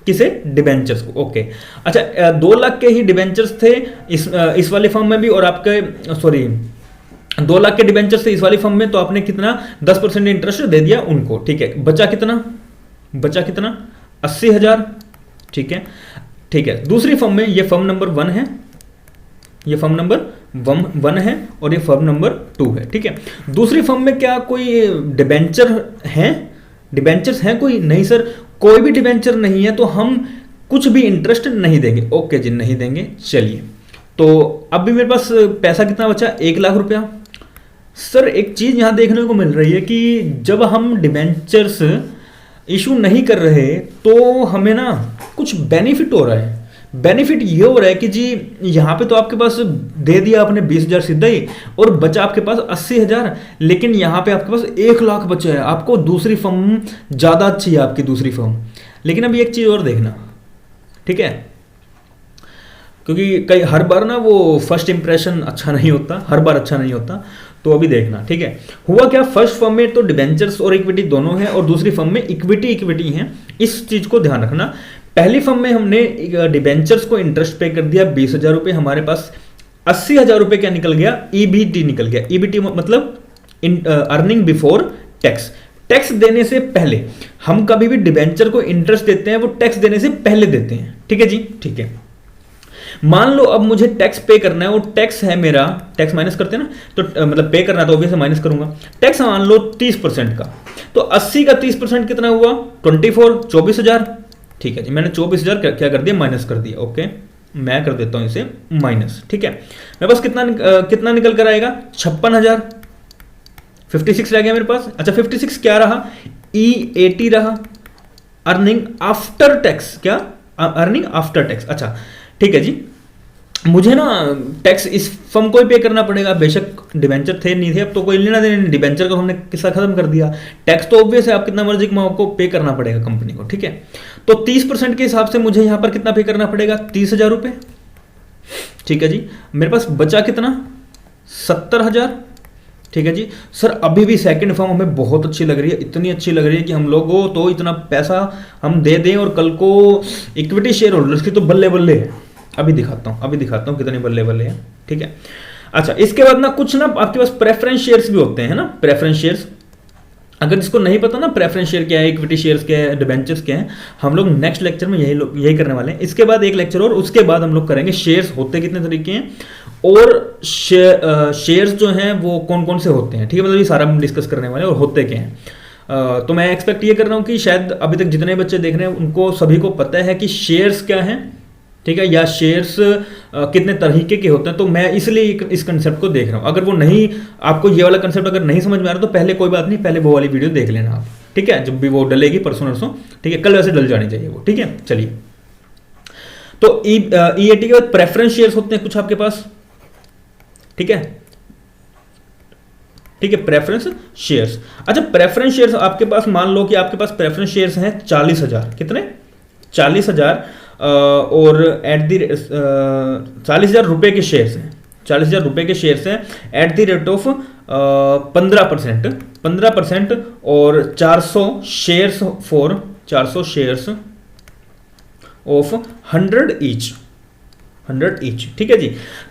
[SPEAKER 1] किसे डिबेंचर्स को। ओके, अच्छा 2 लाख के ही डिबेंचर्स थे इस वाले फॉर्म में भी, और आपके सॉरी 2 लाख के डिबेंचर्स थे इस वाली फॉर्म में, तो आपने कितना 10% इंटरेस्ट दे दिया उनको। ठीक है, बचा कितना 80,000। ठीक है, ठीक है, दूसरी फर्म में, ये फर्म नंबर 1 है, ये फर्म नंबर 1 है, और ये फर्म नंबर 2 है। ठीक है, दूसरी फर्म में क्या कोई डिबेंचर्स हैं कोई, नहीं सर, कोई भी डिबेंचर नहीं है, तो हम कुछ भी इंटरेस्ट नहीं देंगे। ओके जी, नहीं देंगे। चलिए, तो अब भी मेरे पास पैसा कितना बचा, 1 लाख रुपया। सर एक चीज यहां देखने को मिल रही है कि जब हम डिबेंचर्स इशू नहीं कर रहे तो हमें ना कुछ बेनिफिट हो रहा है। बेनिफिट ये हो रहा है कि जी यहाँ पे तो आपके पास दे दिया आपने 20,000 सीधा ही, और बचा आपके पास 80,000, लेकिन यहाँ पे आपके पास 1 लाख बचा है। आपको दूसरी फर्म ज़्यादा अच्छी है, आपकी दूसरी फर्म। लेकिन अभी एक चीज़ और देखना, ठीक है, क्योंकि हर बार ना वो फर्स्ट इंप्रेशन अच्छा नहीं होता, हर बार अच्छा नहीं होता। तो अभी देखना, ठीक है, हुआ क्या, फर्स्ट फर्म में तो डिबेंचर्स और इक्विटी दोनों है, और दूसरी फर्म में इक्विटी है। इस चीज को ध्यान रखना। पहली फर्म में हमने डिबेंचर्स को इंटरेस्ट पे कर दिया 20,000 रुपए, हमारे पास 80,000 रुपए क्या निकल गया, EBT निकल गया। EBT मतलब अर्निंग बिफोर टैक्स। टैक्स देने से पहले, हम कभी भी डिबेंचर को इंटरेस्ट देते हैं वो टैक्स देने से पहले देते हैं। ठीक है जी, ठीक है। मान लो अब मुझे टैक्स पे करना है, वो टैक्स है मेरा, टैक्स माइनस करते हैं ना, तो मतलब पे करना है तो ऑब्वियसली माइनस करूंगा। टैक्स मान लो 30% का, तो 80 का 30% कितना हुआ, 24,000। ठीक है जी, मैंने 24,000 क्या कर दिया, माइनस कर दिया। ओके, मैं कर देता हूं इसे माइनस। ठीक है, मेरे पास कितना निकल कर आएगा, 56,000। 56 रह गया मेरे पास। अच्छा 56 क्या रहा, E80 रहा, अर्निंग आफ्टर टैक्स। क्या, अर्निंग आफ्टर टैक्स। अच्छा ठीक है जी, मुझे ना टैक्स इस फर्म को ही पे करना पड़ेगा, बेशक डिबेंचर थे नहीं थे, अब तो कोई लेना देना नहीं, डिबेंचर को हमने किस्सा खत्म कर दिया। टैक्स तो ऑब्वियस है, आप कितना मर्जी कमाओ आपको पे करना पड़ेगा कंपनी को। ठीक है, तो 30% के हिसाब से मुझे यहां पर कितना पे करना पड़ेगा, 30,000 रुपये। ठीक है जी, मेरे पास बचा कितना, 70,000। ठीक है जी सर, अभी भी सेकंड फर्म हमें बहुत अच्छी लग रही है, इतनी अच्छी लग रही है कि हम लोगों तो इतना पैसा हम दे दें और कल को इक्विटी शेयर होल्डर्स की तो बल्ले बल्ले है। अभी दिखाता हूं कितने बल्ले बल्ले हैं। ठीक है, अच्छा इसके बाद ना कुछ ना आपके पास प्रेफरेंस शेयर्स भी होते हैं ना, प्रेफरेंस शेयर्स। अगर जिसको नहीं पता ना प्रेफरेंस शेयर क्या है, इक्विटी शेयर्स क्या है, डिबेंचर्स क्या है, हम लोग नेक्स्ट लेक्चर में यही करने वाले हैं। इसके बाद एक लेक्चर और उसके बाद हम लोग करेंगे शेयर्स होते कितने तरीके हैं और शेयर्स जो हैं वो कौन कौन से होते हैं। ठीक है, मतलब ये सारा हम डिस्कस करने वाले हैं और होते क्या हैं। तो मैं एक्सपेक्ट ये कर रहा हूँ कि शायद अभी तक जितने बच्चे देख रहे हैं उनको सभी को पता है कि शेयर्स क्या हैं। ठीक है, या शेयर्स कितने तरीके के होते हैं, तो मैं इसलिए इस कंसेप्ट को देख रहा हूं। अगर वो नहीं, आपको ये वाला कंसेप्ट अगर नहीं समझ में आ रहा तो पहले कोई बात नहीं, पहले वो वाली वीडियो देख लेना आप। ठीक है, जब भी वो डलेगी परसों नरसों, ठीक है, कल वैसे डल जानी चाहिए वो। ठीक है, चलिए, तो E80 के बाद प्रेफरेंस शेयर्स होते हैं कुछ आपके पास। ठीक है, ठीक है, प्रेफरेंस शेयर्स। अच्छा प्रेफरेंस शेयर्स आपके पास, मान लो कि आपके पास प्रेफरेंस शेयर्स हैं 40,000। कितने, 40,000 और एट दी 40,000 रुपए के शेयर्स हैं, 40,000 रुपए के शेयर्स हैं एट द रेट ऑफ 15% और 400 shares for 400 shares of 100 each. ठीक है जी,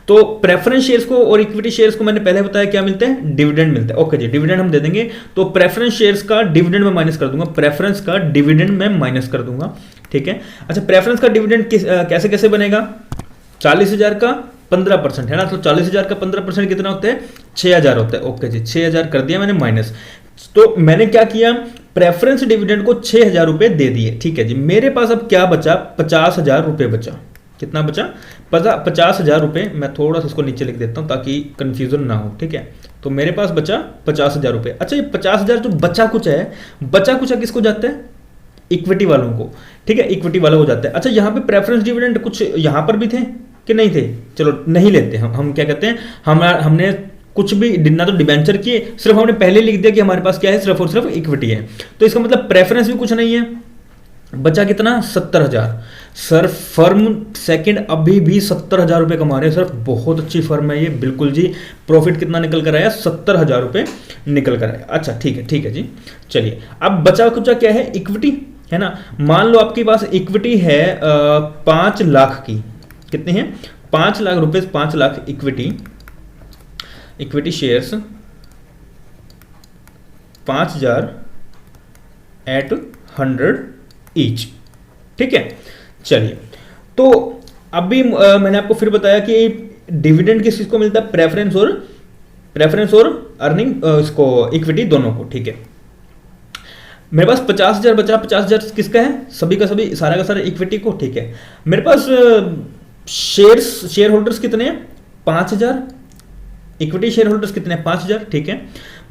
[SPEAKER 1] तो प्रेफरेंस शेयर्स को और इक्विटी शेयर्स को मैंने पहले बताया क्या मिलते हैं, डिविडेंड मिलता है। ओके जी, डिविडेंड हम दे देंगे, तो प्रेफरेंस शेयर्स का डिविडेंड में माइनस कर दूंगा, प्रेफरेंस का डिविडेंड में माइनस कर दूंगा। ठीक है, अच्छा प्रेफरेंस का डिविडेंड कैसे कैसे बनेगा, 40,000 का 15% है ना, तो 40,000 का 15% कितना होता है, 6,000 होता है। ओके जी, 6,000 कर दिया मैंने माइनस। तो मैंने क्या किया, प्रेफरेंस डिविडेंड को 6,000 रुपए दे दिए। ठीक है जी, मेरे पास अब क्या बचा, 50,000 रुपए बचा। कितना बचा, 50,000 रुपए। मैं थोड़ा सा इसको नीचे लिख देता हूं ताकि कंफ्यूजन ना हो। ठीक है, तो मेरे पास बचा 50,000 रुपए। अच्छा ये 50,000 जो बचा कुछ है, बचा कुछ है किसको जाता है, इक्विटी वालों को। ठीक है, इक्विटी वालों को जाता है। अच्छा यहाँ पे प्रेफरेंस डिविडेंड कुछ यहाँ पर भी थे कि नहीं थे, चलो नहीं लेते हम क्या कहते हैं, हमने कुछ भी ना तो डिबेंचर किए, सिर्फ हमने पहले लिख दिया कि हमारे पास क्या है, सिर्फ और सिर्फ इक्विटी है। तो इसका मतलब प्रेफरेंस भी कुछ नहीं है, बचा कितना, 70,000। सर फर्म सेकंड अभी भी 70,000 रुपए कमा रहे हैं सर, बहुत अच्छी फर्म है ये, बिल्कुल जी। प्रॉफिट कितना निकल कर आया, 70,000 रुपए निकल कर आया। अच्छा ठीक है जी, चलिए अब बचा कुचा क्या है, इक्विटी है ना। मान लो आपके पास इक्विटी है 5 लाख की, कितनी है, 5 लाख रुपए, 5 lakh equity shares 5,000 at 100 each. ठीक है, चलिए, तो अभी मैंने आपको फिर बताया कि डिविडेंड किस चीज को मिलता है, प्रेफरेंस और अर्निंग इसको इक्विटी दोनों को। ठीक है, मेरे पास 50,000 बचा, 50,000 किसका है, सभी का सभी, सारा का सारा इक्विटी को। ठीक है, मेरे पास शेयर होल्डर्स कितने हैं, 5,000, इक्विटी शेयर होल्डर्स कितने हैं, 5,000। ठीक है,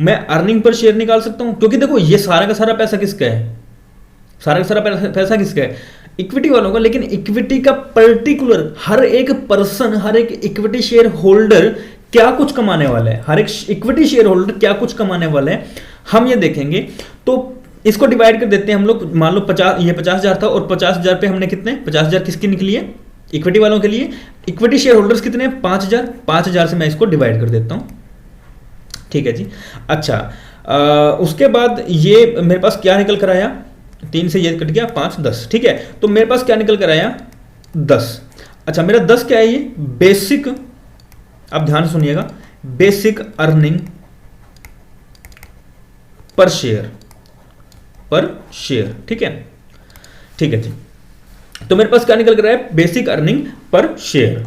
[SPEAKER 1] मैं अर्निंग पर शेयर निकाल सकता हूं, क्योंकि देखो ये सारा का सारा पैसा किसका है, सारा का सारा पैसा किसका है, इक्विटी वालों का। लेकिन इक्विटी का पर्टिकुलर हर एक पर्सन, हर एक इक्विटी शेयर होल्डर क्या कुछ कमाने वाला है, हर एक इक्विटी शेयर होल्डर क्या कुछ कमाने वाला है, हम ये देखेंगे। तो इसको डिवाइड कर देते हैं हम लोग, मान लो 50, ये 50,000 था और 50,000 पे हमने कितने, 50,000 किसकी निकली है, इक्विटी वालों के लिए। इक्विटी शेयर होल्डर्स कितने हैं, 5,000, 5,000 से मैं इसको डिवाइड कर देता हूं। ठीक है जी, अच्छा उसके बाद ये मेरे पास क्या निकल कर आया, 3 से ये कट गया, 5, 10। ठीक है, तो मेरे पास क्या निकल कर आया, 10। अच्छा मेरा 10 क्या है, ये बेसिक, अब ध्यान सुनिएगा, बेसिक अर्निंग पर शेयर। ठीक है जी, तो मेरे पास क्या निकल कर रहा है, बेसिक अर्निंग पर शेयर।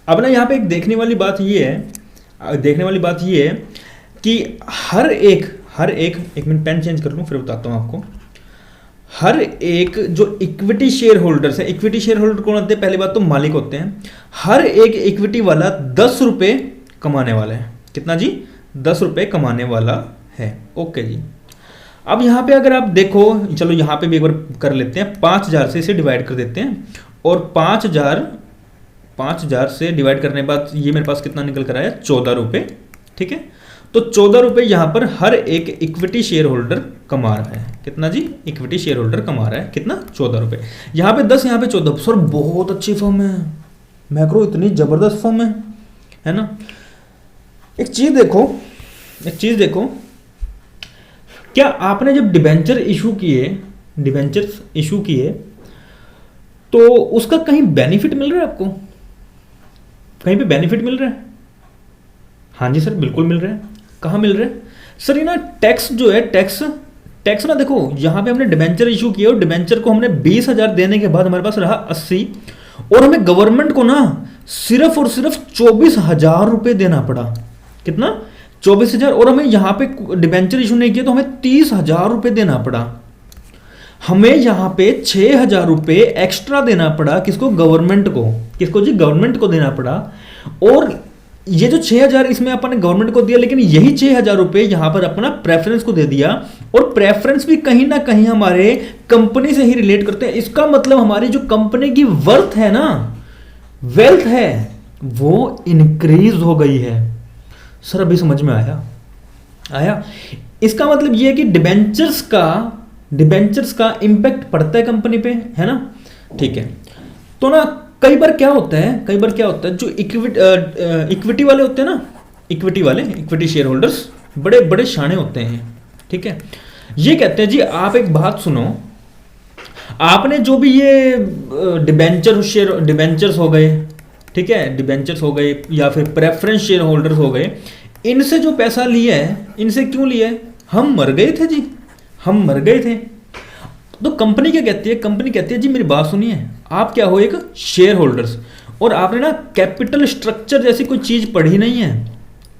[SPEAKER 1] अब ना यहां पे एक देखने वाली बात ये है कि हर एक मिनट पेन चेंज कर लूं फिर बताता हूं आपको। हर एक जो इक्विटी शेयर होल्डर्स है, इक्विटी शेयर होल्डर कौन होते हैं? पहली बात तो मालिक होते हैं। हर एक इक्विटी वाला 10 रुपए कमाने वाला है। कितना जी? 10 रुपए कमाने वाला है। ओके जी। अब यहां पे अगर आप देखो, चलो यहां पे भी एक बार कर लेते हैं, 5000 से इसे डिवाइड कर देते हैं और 5000 से डिवाइड करने के बाद ये मेरे पास कितना निकल कर आया? 14 रुपए। ठीक है, तो 14 रुपए यहां पर हर एक इक्विटी शेयर होल्डर कमा रहा है। कितना जी? इक्विटी शेयर होल्डर कमा रहा है कितना? 14 रुपए। यहां पे 10, यहां पे 14। सर बहुत अच्छी फर्म है, मैक्रो इतनी जबरदस्त फर्म है ना। एक चीज देखो, क्या आपने जब डिबेंचर इशू किए तो उसका कहीं बेनिफिट मिल रहा है आपको? कहीं पे बेनिफिट मिल रहा है? हाँ जी सर, बिल्कुल मिल रहा है। कहाँ मिल रहा है सर? ये ना टैक्स जो है, टैक्स ना देखो, यहाँ पे हमने डिबेंचर इशू किया और डिबेंचर को हमने 20,000 देने के बाद हमारे पास रहा 80 और हमें गवर्नमेंट को ना सिर्फ और सिर्फ 24,000 रुपए देना पड़ा। कितना? 24,000। और हमें यहाँ पे डिबेंचर इशू नहीं किया तो हमें 30,000 रुपए देना पड़ा। हमें यहाँ पे 6,000 रुपए एक्स्ट्रा देना पड़ा। किसको? गवर्नमेंट को। किसको जी? गवर्नमेंट को देना पड़ा। और ये जो 6,000 इसमें अपन गवर्नमेंट को दिया, लेकिन यही 6,000 रुपए यहां पर अपना प्रेफरेंस को दे दिया। और प्रेफरेंस भी कहीं ना कहीं हमारे कंपनी से ही रिलेट करते हैं। इसका मतलब हमारी जो कंपनी की वर्थ है ना, वेल्थ है, वो इंक्रीज हो गई है। सर अभी समझ में आया? इसका मतलब ये है कि डिबेंचर्स का इंपैक्ट पड़ता है कंपनी पे, है ना। ठीक है, तो ना कई बार क्या होता है जो इक्विटी वाले होते हैं ना, इक्विटी शेयर होल्डर्स बड़े बड़े शाणे होते हैं। ठीक है, ये कहते हैं जी आप एक बात सुनो, आपने जो भी ये डिबेंचर्स हो गए, ठीक है, डिबेंचर्स हो गए या फिर प्रेफरेंस शेयर होल्डर्स हो गए, इनसे जो पैसा लिया है, इनसे क्यों लिया है? हम मर गए थे जी, हम मर गए थे। तो कंपनी क्या कहती है? कंपनी कहती है जी मेरी बात सुनिए, आप क्या हो? एक शेयर होल्डर्स, और आपने ना कैपिटल स्ट्रक्चर जैसी कोई चीज पढ़ी नहीं है।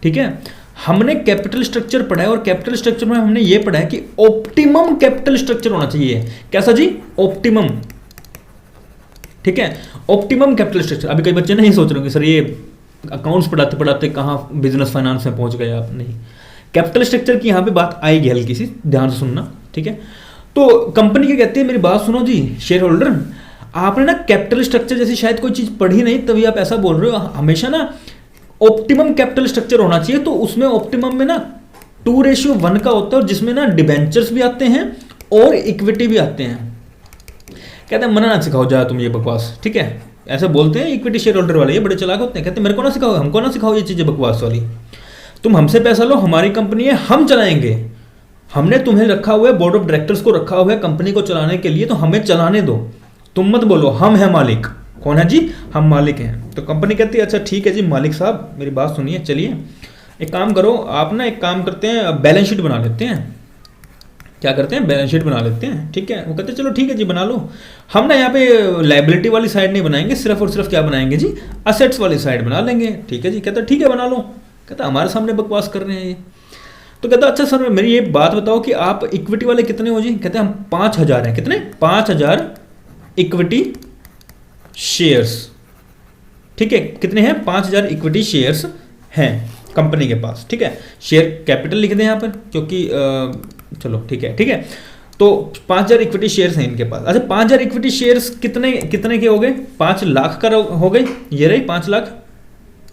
[SPEAKER 1] ठीक है, हमने कैपिटल स्ट्रक्चर पढ़ा है और कैपिटल स्ट्रक्चर में हमने ये पढ़ा है कि ऑप्टिमम कैपिटल स्ट्रक्चर होना चाहिए। कैसा जी? ऑप्टिमम। ठीक है, ऑप्टिमम कैपिटल स्ट्रक्चर। अभी कई बच्चे नहीं सोच रहे होंगे सर ये अकाउंट्स पढ़ाते पढ़ाते कहाँ बिजनेस फाइनेंस में पहुंच गए आप। नहीं, कैपिटल स्ट्रक्चर की यहाँ पे बात आएगी हल्की सी, ध्यान से सुनना। ठीक है, तो कंपनी क्या कहती है, मेरी बात सुनो जी शेयर होल्डर, आपने ना कैपिटल स्ट्रक्चर जैसी शायद कोई चीज पढ़ी नहीं तभी आप ऐसा बोल रहे हो। हमेशा ना ऑप्टिमम कैपिटल स्ट्रक्चर होना चाहिए। तो उसमें ऑप्टिमम में ना 2:1 का होता है और जिसमें ना डिबेंचर्स भी आते हैं और इक्विटी भी आते हैं। कहते हैं मना ना सिखाओ जा तुम ये बकवास। ठीक है, ऐसे बोलते हैं इक्विटी शेयर होल्डर वाले, ये बड़े चालाक होते हैं। कहते हैं मेरे को ना सिखाओ, हमको ना सिखाओ ये चीजें बकवास वाली। तुम हमसे पैसा लो, हमारी कंपनी है, हम चलाएंगे। हमने तुम्हें रखा हुआ है, बोर्ड ऑफ डायरेक्टर्स को रखा हुआ है कंपनी को चलाने के लिए, तो हमें चलाने दो। तुम मत बोलो हम हैं मालिक। कौन है जी? हम मालिक हैं। तो कंपनी कहती है अच्छा ठीक है जी मालिक साहब, मेरी बात सुनिए, चलिए एक काम करो, आप ना एक काम करते हैं, बैलेंस शीट बना लेते हैं। क्या करते हैं? बैलेंस शीट बना लेते हैं। ठीक है, वो कहते हैं चलो ठीक है जी बना लो। हम ना यहाँ पे लाइबिलिटी वाली साइड नहीं बनाएंगे, सिर्फ और सिर्फ क्या बनाएंगे जी? असेट्स वाली साइड बना लेंगे। ठीक है जी। कहता ठीक है बना लो। कहता हमारे सामने बकवास कर रहे हैं ये। तो कहता अच्छा सर मेरी ये बात बताओ कि आप इक्विटी वाले कितने हो जी? कहते हैं हम 5,000 हैं। कितने? 5,000 इक्विटी शेयर्स। ठीक है, कितने हैं? 5,000 इक्विटी शेयर्स हैं कंपनी के पास। ठीक है, शेयर कैपिटल लिख दें यहाँ पर क्योंकि चलो ठीक है। तो 5,000 इक्विटी शेयर्स हैं इनके पास। अच्छा 5,000 इक्विटी शेयर्स कितने के हो गए? 5 लाख का हो गए, ये रही 5 लाख।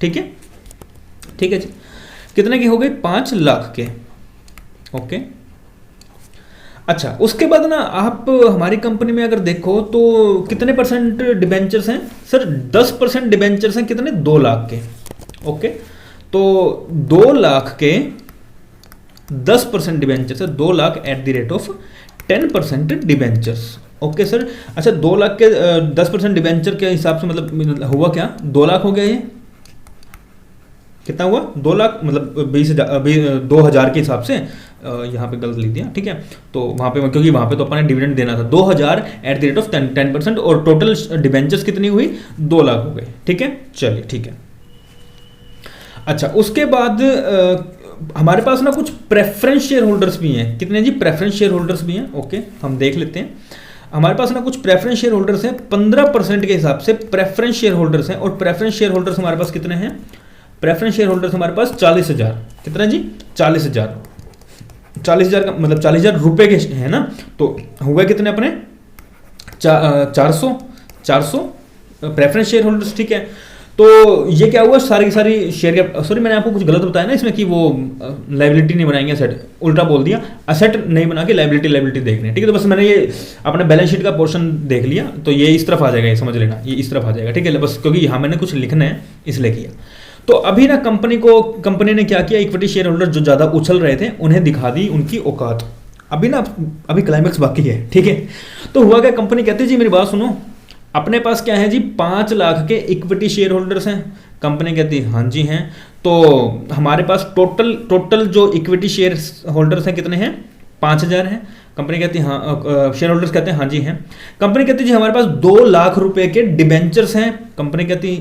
[SPEAKER 1] ठीक है जी, कितने के हो गए? 5 लाख के। ओके, अच्छा उसके बाद ना आप हमारी कंपनी में अगर देखो तो कितने परसेंट डिबेंचर्स हैं सर? 10% डिबेंचर्स हैं। कितने? 2 लाख के। ओके, तो 2 लाख के 10% डिबेंचर्स है, 2 lakh at the rate of 10% debentures. Okay sir, अच्छा 2 लाख के 10% डिबेंचर के हिसाब से मतलब हुआ क्या? 2 लाख हो गया। ये कितना हुआ? 2 लाख मतलब 2,000 के हिसाब से यहाँ पे गलत लिख दिया। ठीक है, तो वहाँ पे क्योंकि वहाँ पे तो अपने डिविडेंड देना था 2,000 एट द रेट ऑफ 10% और टोटल डिबेंचर्स कितनी हुई? 2 लाख हो गए। ठीक है, चलिए ठीक है। अच्छा उसके बाद हमारे पास ना कुछ प्रेफरेंस शेयर होल्डर्स भी हैं। कितने जी? प्रेफरेंस शेयर होल्डर्स भी हैं। ओके, हम देख लेते हैं। हमारे पास ना कुछ प्रेफरेंस शेयर होल्डर्स हैं, 15% के हिसाब से प्रेफरेंस शेयर होल्डर्स हैं। और प्रेफरेंस शेयर होल्डर्स हमारे पास कितने हैं? प्रेफरेंस शेयर होल्डर्स हमारे पास 40,000। कितना जी? 40,000। 40,000 का मतलब 40,000 रुपए के है ना, तो हुए कितने अपने? 400 प्रेफरेंस शेयर होल्डर्स। ठीक है, तो ये क्या हुआ? सारी की सारी शेयर के, सॉरी मैंने आपको कुछ गलत बताया ना इसमें कि वो लाइबिलिटी नहीं बनाएंगे, असेट, उल्टा बोल दिया। असेट नहीं बना के लाइबिलिटी देखनी है। ठीक है, तो बस मैंने ये अपने बैलेंस शीट का पोर्शन देख लिया, तो ये इस तरफ आ जाएगा, ये समझ लेना, ये इस तरफ आ जाएगा। ठीक है, बस क्योंकि यहाँ मैंने कुछ लिखना है इसलिए किया। तो अभी ना कंपनी ने क्या किया, इक्विटी शेयर होल्डर जो ज़्यादा उछल रहे थे उन्हें दिखा दी उनकी औकात। अभी क्लाइमैक्स बाकी है। ठीक है, तो हुआ क्या, कंपनी कहती है जी मेरी बात सुनो, अपने पास क्या है जी? 5 लाख के इक्विटी शेयर होल्डर्स हैं। कंपनी कहती है हाँ जी हैं। तो हमारे पास टोटल जो इक्विटी शेयर होल्डर्स हैं कितने हैं? 5,000 हैं। कंपनी कहती है हाँ, शेयर होल्डर्स कहते हैं हाँ जी हैं। कंपनी कहती है जी हमारे पास 2 लाख रुपए के डिबेंचर्स हैं। कंपनी कहती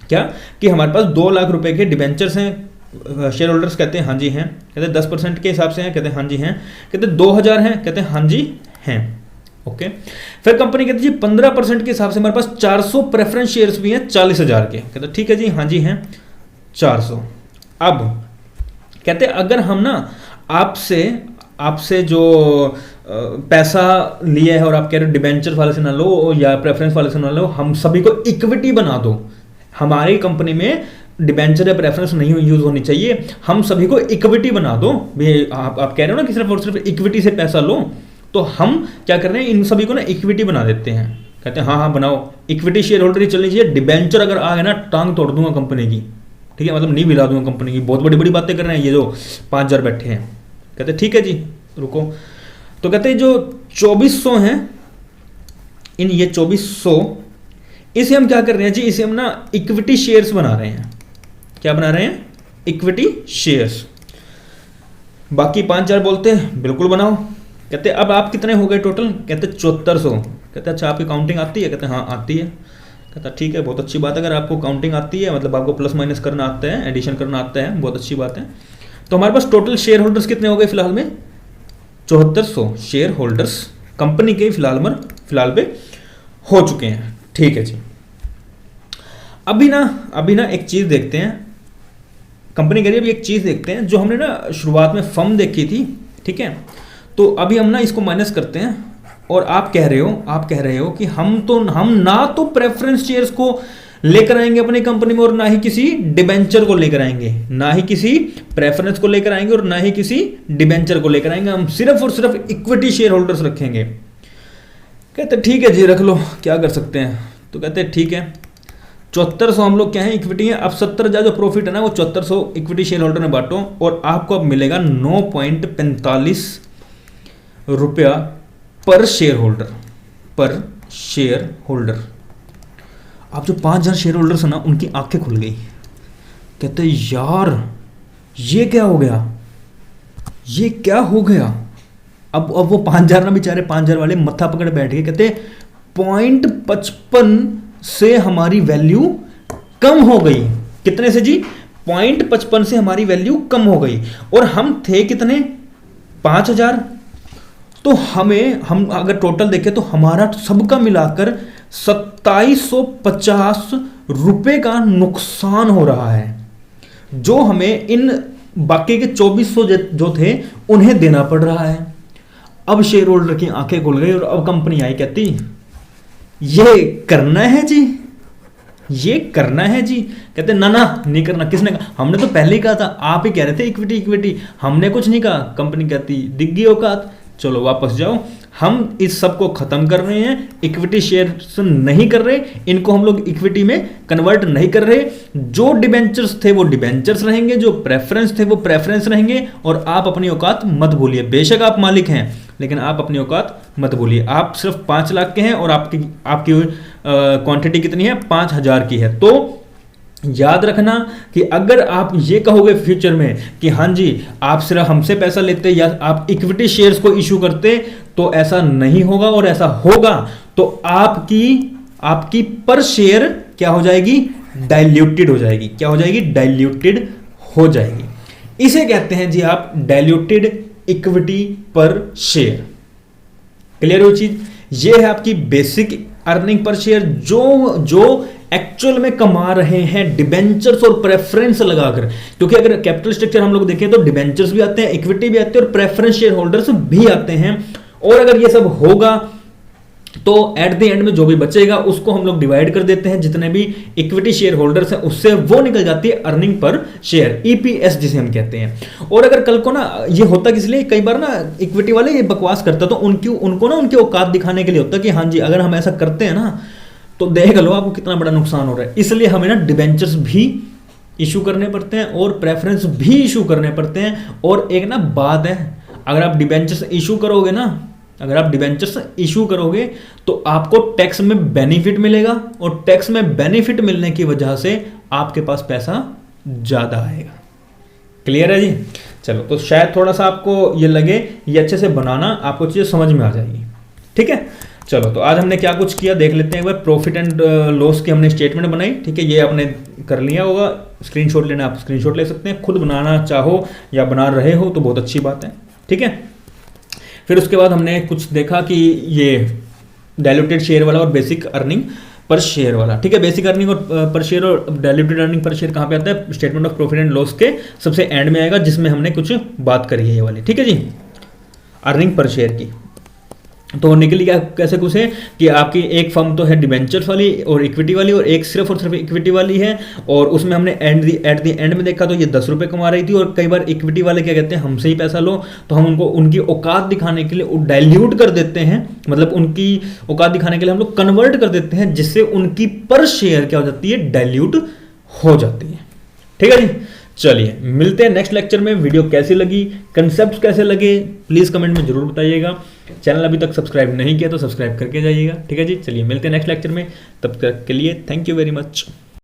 [SPEAKER 1] क्या कि हमारे पास 2 लाख रुपए के डिबेंचर्स हैं। शेयर होल्डर्स कहते हैं हाँ जी हैं। कहते हैं 10% के हिसाब से हैं, कहते हैं हाँ जी हैं। कहते हैं 2,000 हैं, कहते हैं हाँ जी हैं। ओके, फिर कंपनी कहती है जी 15% के हिसाब से हमारे पास 400 प्रेफरेंस शेयर्स भी हैं 40,000 के। कहते हैं ठीक है जी हाँ जी हैं 400। अब कहते हैं अगर हम ना आपसे जो पैसा लिया है और आप कह रहे हो डिबेंचर वाले से ना लो या प्रेफरेंस वाले से ना लो, हम सभी को इक्विटी बना दो। हमारी कंपनी में डिबेंचर या प्रेफरेंस नहीं यूज होनी चाहिए, हम सभी को इक्विटी बना दो। आप कह रहे हो ना कि सिर्फ और सिर्फ इक्विटी से पैसा लो, तो हम क्या कर रहे हैं, इन सभी को ना इक्विटी बना देते हैं। कहते हैं हाँ बनाओ, इक्विटी शेयर होल्डर ही चलनी चाहिए। डिबेंचर अगर आ गया ना, टांग तोड़ दूंगा कंपनी की। ठीक है, मतलब नहीं मिला दूंगा कंपनी की। बहुत बड़ी बड़ी बातें कर रहे हैं ये जो 5,000 बैठे हैं। कहते ठीक है जी रुको। तो कहते हैं जो 2400 हैं, इन ये 2400, इसे हम क्या कर रहे हैं जी? इसे हम ना इक्विटी शेयर्स बना रहे हैं। क्या बना रहे हैं? Equity shares. बाकी 5,000 बोलते हैं बिल्कुल बनाओ। कहते अब आप कितने हो गए टोटल? कहते 7400। कहते अच्छा आपकी काउंटिंग आती है? कहते हाँ आती है। कहता ठीक है, बहुत अच्छी बात है। अगर आपको काउंटिंग आती है, मतलब आपको प्लस माइनस करना आता है, एडिशन करना आता है, बहुत अच्छी बात है। तो हमारे पास टोटल शेयर होल्डर्स कितने हो गए फिलहाल में? 7400 शेयर होल्डर्स कंपनी के फिलहाल पे हो चुके हैं। ठीक है जी, अभी ना एक चीज देखते हैं। कंपनी कह रही है अभी एक चीज देखते हैं, जो हमने ना शुरुआत में फर्म देखी थी। ठीक है, तो अभी हम ना इसको माइनस करते हैं। और आप कह रहे हो कि हम ना तो प्रेफरेंस शेयर्स को लेकर आएंगे अपनी कंपनी में, और ना ही किसी डिबेंचर को लेकर आएंगे, ना ही किसी प्रेफरेंस को लेकर आएंगे और ना ही किसी डिबेंचर को लेकर आएंगे। हम सिर्फ और सिर्फ इक्विटी शेयर होल्डर्स रखेंगे। कहते ठीक है जी रख लो, क्या कर सकते हैं। तो कहते ठीक है, 7400 हम लोग क्या है? इक्विटी है। अब 70,000 जो प्रॉफिट है ना, वो 7400 इक्विटी शेयर होल्डर में बांटो, और आपको अब मिलेगा 9.45 रुपया पर शेयर होल्डर। आप जो 5,000 शेयर होल्डर्स है ना, उनकी आंखें खुल गई। कहते यार ये क्या हो गया। अब वो 5,000 ना बेचारे 5,000 वाले मत्था पकड़ बैठ गए। कहते 0.55 से हमारी वैल्यू कम हो गई। कितने से जी? 0.55 से हमारी वैल्यू कम हो गई। और हम थे कितने? 5,000। तो हम अगर टोटल देखें तो हमारा सबका मिलाकर 2750 रुपए का नुकसान हो रहा है, जो हमें इन बाकी के 2400 जो थे उन्हें देना पड़ रहा है। अब शेयर होल्डर की आंखें खुल गई और अब कंपनी आई, कहती ये करना है जी। कहते ना नहीं करना। किसने कहा? हमने तो पहले ही कहा था, आप ही कह रहे थे इक्विटी। हमने कुछ नहीं कहा। कंपनी कहती दिख गई औकात, चलो वापस जाओ, हम इस सब को खत्म कर रहे हैं, इक्विटी शेयर्स नहीं कर रहे, इनको हम लोग इक्विटी में कन्वर्ट नहीं कर रहे। जो डिबेंचर्स थे वो डिबेंचर्स रहेंगे, जो प्रेफरेंस थे वो प्रेफरेंस रहेंगे, और आप अपनी औकात मत भूलिए। बेशक आप मालिक हैं, लेकिन आप अपनी औकात मत भूलिए। आप सिर्फ 5 लाख के हैं और आपकी क्वांटिटी कितनी है? 5,000 की है। तो याद रखना कि अगर आप ये कहोगे फ्यूचर में कि हाँ जी आप सिर्फ हमसे पैसा लेते या आप इक्विटी शेयर्स को इशू करते, तो ऐसा नहीं होगा। और ऐसा होगा तो आपकी पर शेयर क्या हो जाएगी? डाइल्यूटेड हो जाएगी। क्या हो जाएगी? डाइल्यूटेड हो जाएगी। इसे कहते हैं जी आप डाइल्यूटेड इक्विटी पर शेयर। क्लियर हो चीज? ये है आपकी बेसिक अर्निंग पर शेयर जो एक्चुअल में कमा रहे हैं डिबेंचर्स और प्रेफरेंस लगाकर। क्योंकि अगर कैपिटल स्ट्रक्चर हम लोग देखें तो डिबेंचर्स भी आते हैं, इक्विटी भी आते हैं और प्रेफरेंस शेयर होल्डर्स भी आते हैं। और अगर ये सब होगा तो एट द एंड में जो भी बचेगा उसको हम लोग डिवाइड कर देते हैं, जितने भी इक्विटी शेयर होल्डर्स हैं उससे वो निकल जाती है अर्निंग पर शेयर, ईपीएस जिसे हम कहते हैं। और अगर कल को ना ये होता किस लिए, कई बार ना इक्विटी वाले ये बकवास करता तो उनको ना उनकी औकात दिखाने के लिए होता कि हाँ जी अगर हम ऐसा करते हैं ना तो देख लो आपको कितना बड़ा नुकसान हो रहा है। इसलिए हमें ना डिबेंचर्स भी इशू करने पड़ते हैं और प्रेफरेंस भी इशू करने पड़ते हैं। और एक ना बात है, अगर आप डिबेंचर्स इशू करोगे ना, अगर आप डिबेंचर्स इशू करोगे तो आपको टैक्स में बेनिफिट मिलेगा और टैक्स में बेनिफिट मिलने की वजह से आपके पास पैसा ज्यादा आएगा। क्लियर है जी? चलो, तो शायद थोड़ा सा आपको ये लगे, ये अच्छे से बनाना, आपको चीजें समझ में आ जाएगी। ठीक है, चलो तो आज हमने क्या कुछ किया देख लेते हैं एक बार। प्रॉफिट एंड लॉस की हमने स्टेटमेंट बनाई। ठीक है, ये आपने कर लिया होगा, स्क्रीनशॉट लेना आप स्क्रीनशॉट ले सकते हैं, खुद बनाना चाहो या बना रहे हो तो बहुत अच्छी बात है। ठीक है, फिर उसके बाद हमने कुछ देखा कि ये डाइल्यूटेड शेयर वाला और बेसिक अर्निंग पर शेयर वाला। ठीक है, बेसिक अर्निंग और पर शेयर और डाइल्यूटेड अर्निंग पर शेयर कहाँ पे आता है? Statement of profit and loss के सबसे एंड में आएगा, जिसमें हमने कुछ बात करी है ये वाली। ठीक है जी, अर्निंग पर शेयर की। तो होने के लिए क्या कैसे कुछ है कि आपकी एक फर्म तो है डिबेंचर्स वाली और इक्विटी वाली, और एक सिर्फ और सिर्फ इक्विटी वाली है, और उसमें हमने एट द एंड में देखा तो ये 10 रुपये कमा रही थी। और कई बार इक्विटी वाले क्या कहते हैं, हमसे ही पैसा लो, तो हम उनको उनकी औकात दिखाने के लिए डाइल्यूट कर देते हैं, मतलब उनकी औकात दिखाने के लिए हम लोग कन्वर्ट कर देते हैं, जिससे उनकी पर शेयर क्या हो जाती है, डाइल्यूट हो जाती है। ठीक है जी, चलिए मिलते हैं नेक्स्ट लेक्चर में। वीडियो कैसी लगी, कंसेप्ट कैसे लगे, प्लीज कमेंट में जरूर बताइएगा। चैनल अभी तक सब्सक्राइब नहीं किया तो सब्सक्राइब करके जाइएगा। ठीक है जी, चलिए मिलते हैं नेक्स्ट लेक्चर में, तब तक के लिए थैंक यू वेरी मच।